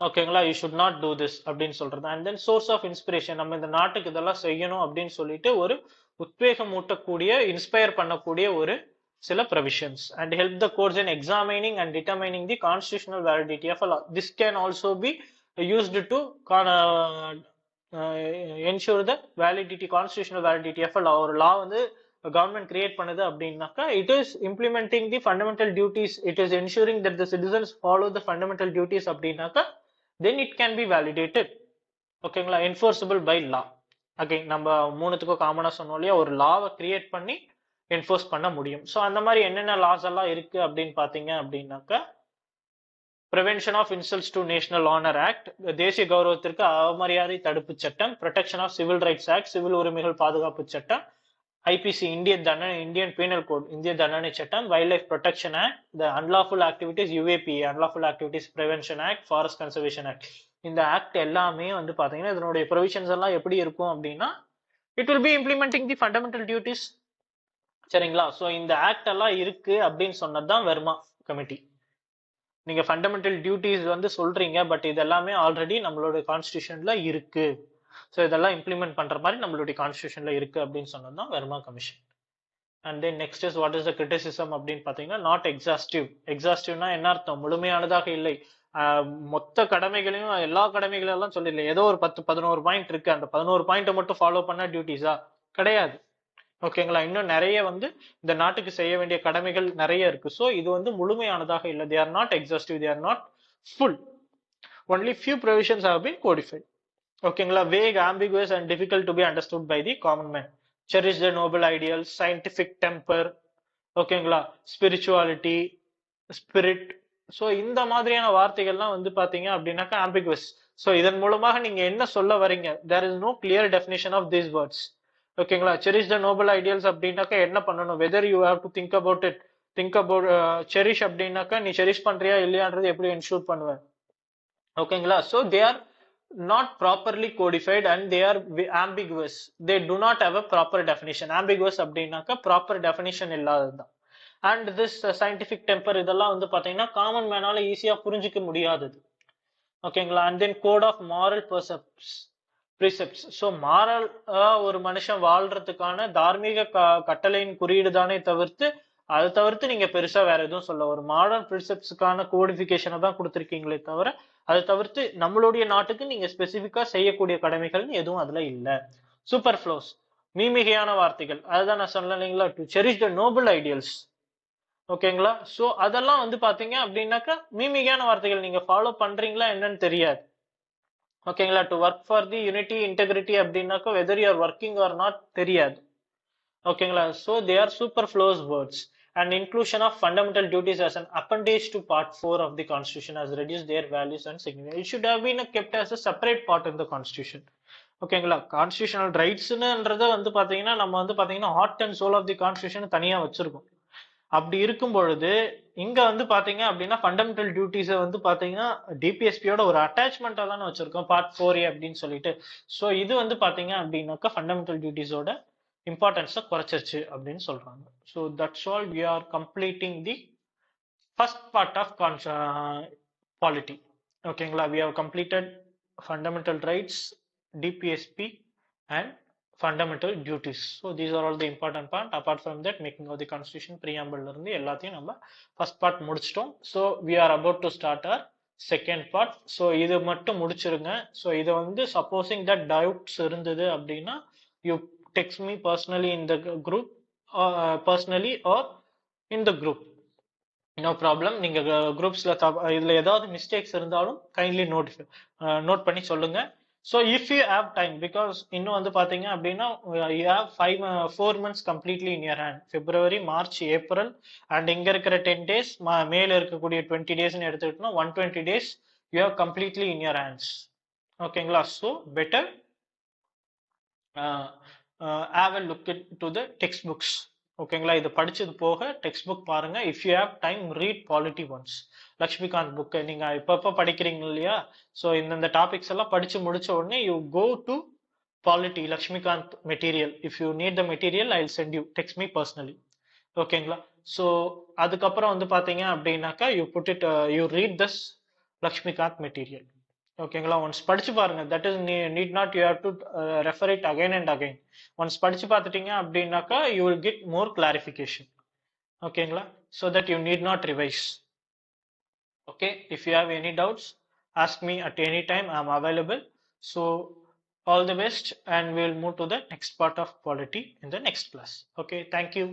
ஓகேங்களா, you should not do this அப்படின்னு சொல்றது. And then source of inspiration, நம்ம இந்த நாட்டுக்கு இதெல்லாம் செய்யணும் அப்படின்னு சொல்லிட்டு ஒரு உத்வேகம் ஊட்டக்கூடிய, இன்ஸ்பயர் பண்ணக்கூடிய ஒரு சில provisions. And help the courts in examining and determining the constitutional validity of a law. This can also be used to ensure the validity, constitutional validity of a law. ஒரு law வந்து government create பண்ணுது அப்படின்னாக்கா it is implementing the fundamental duties, it is ensuring that the citizens follow the fundamental duties அப்படின்னாக்கா then it can be validated. ஓகேங்களா, enforceable by law. Again நம்ம மூணுத்துக்கும் காமனா சொன்னோம் இல்லையா, ஒரு லாவை கிரியேட் பண்ணி என்ஃபோர்ஸ் பண்ண முடியும். சோ அந்த மாதிரி என்னென்ன லாஸ் எல்லாம் இருக்கு அப்படின்னு பாத்தீங்க அப்படின்னாக்கா, prevention of insults to national honour act, தேசிய கௌரவத்திற்கு அவமரியாதை தடுப்பு சட்டம், protection of civil rights act, சிவில் உரிமைகள் பாதுகாப்பு சட்டம், ஐபிசி இந்தியன் பீனல் கோட் இந்திய தண்டனை சட்டம், wildlife protection act, the unlawful activities UAP unlawful activities prevention act, forest conservation act. இந்த ஆக்ட் எல்லாமே வந்து பாத்தீங்கன்னா இதனுடைய ப்ரொவிஷன்ஸ் எல்லாம் எப்படி இருக்கும் அப்படின்னா, it will be implementing the fundamental duties. சரிங்களா, சோ இந்த ஆக்ட் எல்லாம் இருக்கு அப்படின்னு சொன்னதுதான் வெர்மா கமிட்டி. நீங்க ஃபண்டமெண்டல் டியூட்டிஸ் வந்து சொல்றீங்க, பட் இது எல்லாமே ஆல்ரெடி நம்மளோட கான்ஸ்டிடியூஷன்ல இருக்கு, சோ இதெல்லாம் இம்ப்ளிமெண்ட் பண்ற மாதிரி நம்மளுடைய கான்ஸ்டிடியூஷன்ல இருக்கு அப்படின்னு சொன்னதுதான் Verma commission. And then next is what is the criticism அப்படின்னு பாத்தீங்கன்னா, நாட் எக்ஸாஸ்டிவ். எக்ஸாஸ்டிவ்னா என்ன அர்த்தம்? முழுமையானதாக இல்லை. மொத்த கடமைகளையும் எல்லா கடமைகளும் எல்லாம் சொல்லிடல, ஏதோ ஒரு 10-11 பாயிண்ட் இருக்கு, அந்த 11 பாயிண்ட் மட்டும் ஃபாலோ பண்ண டியூட்டிஸா? கிடையாது. ஓகேங்களா, இன்னும் நிறைய வந்து இந்த நாட்டுக்கு செய்ய வேண்டிய கடமைகள் நிறைய இருக்கு. சோ இது வந்து முழுமையானதாக இல்லை. they are not exhaustive, they are not full, only few provisions have been codified. ஓகேங்களா, vague, ambiguous and difficult to be understood by the common man. cherish the noble ideals, scientific temper, ஓகேங்களா, spirituality, spirit. So இந்த மாதிரியான வார்த்தைகள்லாம் வந்து பாத்தீங்க அப்படின்னாக்கா ambiguous. So இதன் மூலமாக நீங்க என்ன சொல்ல வரீங்க? there is no clear definition of these words. ஓகேங்களா, செரிஷ் த நோபல் ஐடியல்ஸ் அப்படின்னாக்கா என்ன பண்ணணும்? Whether you have to think about it, think about cherish அப்படின்னாக்கா நீ செரிஷ் பண்றியா இல்லையான்றது எப்படி என்ஷூர் பண்ணுவேன்? ஓகேங்களா, so they are not properly codified and they are ambiguous, they do not have a proper definition. Ambiguous அப்படின்னாக்கா ப்ராப்பர் டெஃபினிஷன் இல்லாததுதான். And this scientific temper இதெல்லாம் வந்து பாத்தீங்கன்னா காமன் மேனால ஈஸியா புரிஞ்சுக்க முடியாதது. ஓகேங்களா, and then code of moral precepts. So moral ஒரு மனுஷன் வாழ்றதுக்கான தார்மீக கட்டளையின் குறியீடு தானே தவிர்த்து, அதை தவிர்த்து நீங்க பெருசா வேற எதுவும் சொல்ல, ஒரு மாரல் பிரிசெப்ட்ஸ்க்கான கோடிஃபிகேஷனை தான் கொடுத்துருக்கீங்களே தவிர அதை தவிர்த்து நம்மளுடைய நாட்டுக்கு நீங்க ஸ்பெசிபிக்கா செய்யக்கூடிய கடமைகள் எதுவும் அதுல இல்ல. சூப்பர் ஃப்ளோஸ், மீமிகையான வார்த்தைகள், அதுதான் நான் சொன்னேன் இல்லைங்களா, to cherish the noble ideals. ஓகேங்களா, சோ அதெல்லாம் வந்து பாத்தீங்க அப்படின்னாக்கா மீமிகையான வார்த்தைகள், நீங்க ஃபாலோ பண்றீங்களா என்னன்னு தெரியாது. ஓகேங்களா, to work for the unity integrity அப்படின்னாக்கா whether you are working or not தெரியாது. ஓகேங்களா, so they are superfluous words. And inclusion of fundamental duties as an appendage to part 4 of the constitution has reduced their values and significance. It should have been kept as a separate part in the constitution. ஓகேங்களா, constitutional ரைட்ஸ்ன்றத வந்து பாத்தீங்கன்னா நம்ம வந்து பாத்தீங்கன்னா heart and soul of the constitution தனியா வச்சிருக்கோம். அப்படி இருக்கும் பொழுது இங்க வந்து பாத்தீங்க அப்படின்னா ஃபண்டமெண்டல் டியூட்டிஸை வந்து பாத்தீங்கன்னா டிபிஎஸ்பியோட ஒரு அட்டாச்மெண்டா தானே வச்சிருக்கோம், பார்ட் 4A அப்படின்னு சொல்லிட்டு. சோ இது வந்து பாத்தீங்க அப்படின்னாக்கா ஃபண்டமெண்டல் டியூட்டிஸோட இம்பார்ட்டன்ஸை குறைச்சிருச்சு அப்படின்னு சொல்றாங்க. So that's all, we are completing the first part of polity. ஓகேங்களா, we have completed fundamental rights, DPSP and fundamental duties. So these are all the important part. Apart from that, making of the constitution, preamble இருந்து எல்லாத்தையும் நம்ம first part முடிச்சிட்டோம். So we are about to start our second part. So இது மட்டும் முடிச்சிருங்க. So இதை வந்து supposing that doubts இருந்தது அப்படின்னா you text me personally in the group, personally or in the group, no problem. நீங்க குரூப்ஸ்ல இதுல ஏதாவது மிஸ்டேக்ஸ் இருந்தாலும் கைண்ட்லி நோட் பண்ணி சொல்லுங்க. So if you have time, because இன்னும் வந்து பாத்தீங்க அப்படின்னா you have 4 months completely in your hand, February, March, April and இங்க இருக்கிற 10 days, மேல இருக்கக்கூடிய 20 days எடுத்துக்கிட்டோம்னா 120 days you have completely in your hands. ஓகேங்களா? So better have a look into the textbooks. ஓகேங்களா? இது படிச்சது போக டெக்ஸ்ட் புக் பாருங்க. If you have time read polity once. Laxmikanth book நீங்க இப்பப்ப படிக்கிறீங்க இல்லையா? ஸோ இந்த டாபிக்ஸ் எல்லாம் படிச்சு முடிச்ச உடனே you go to polity Laxmikanth material. If you need the material I will send you, text me personally. ஓகேங்களா? ஸோ அதுக்கப்புறம் வந்து பாத்தீங்க அப்படின்னாக்கா you put it you read this Laxmikanth material. ஓகேங்களா? ஒன்ஸ் படிச்சு பாருங்க. That is need not you have to refer it again and again. Once படிச்சு பார்த்துட்டீங்க அப்படின்னாக்கா you will get more clarification. ஓகேங்களா? So that you need not revise. Okay, if you have any doubts, ask me at any time. I am available. So all the best, and we'll move to the next part of polity in the next class. Okay, thank you.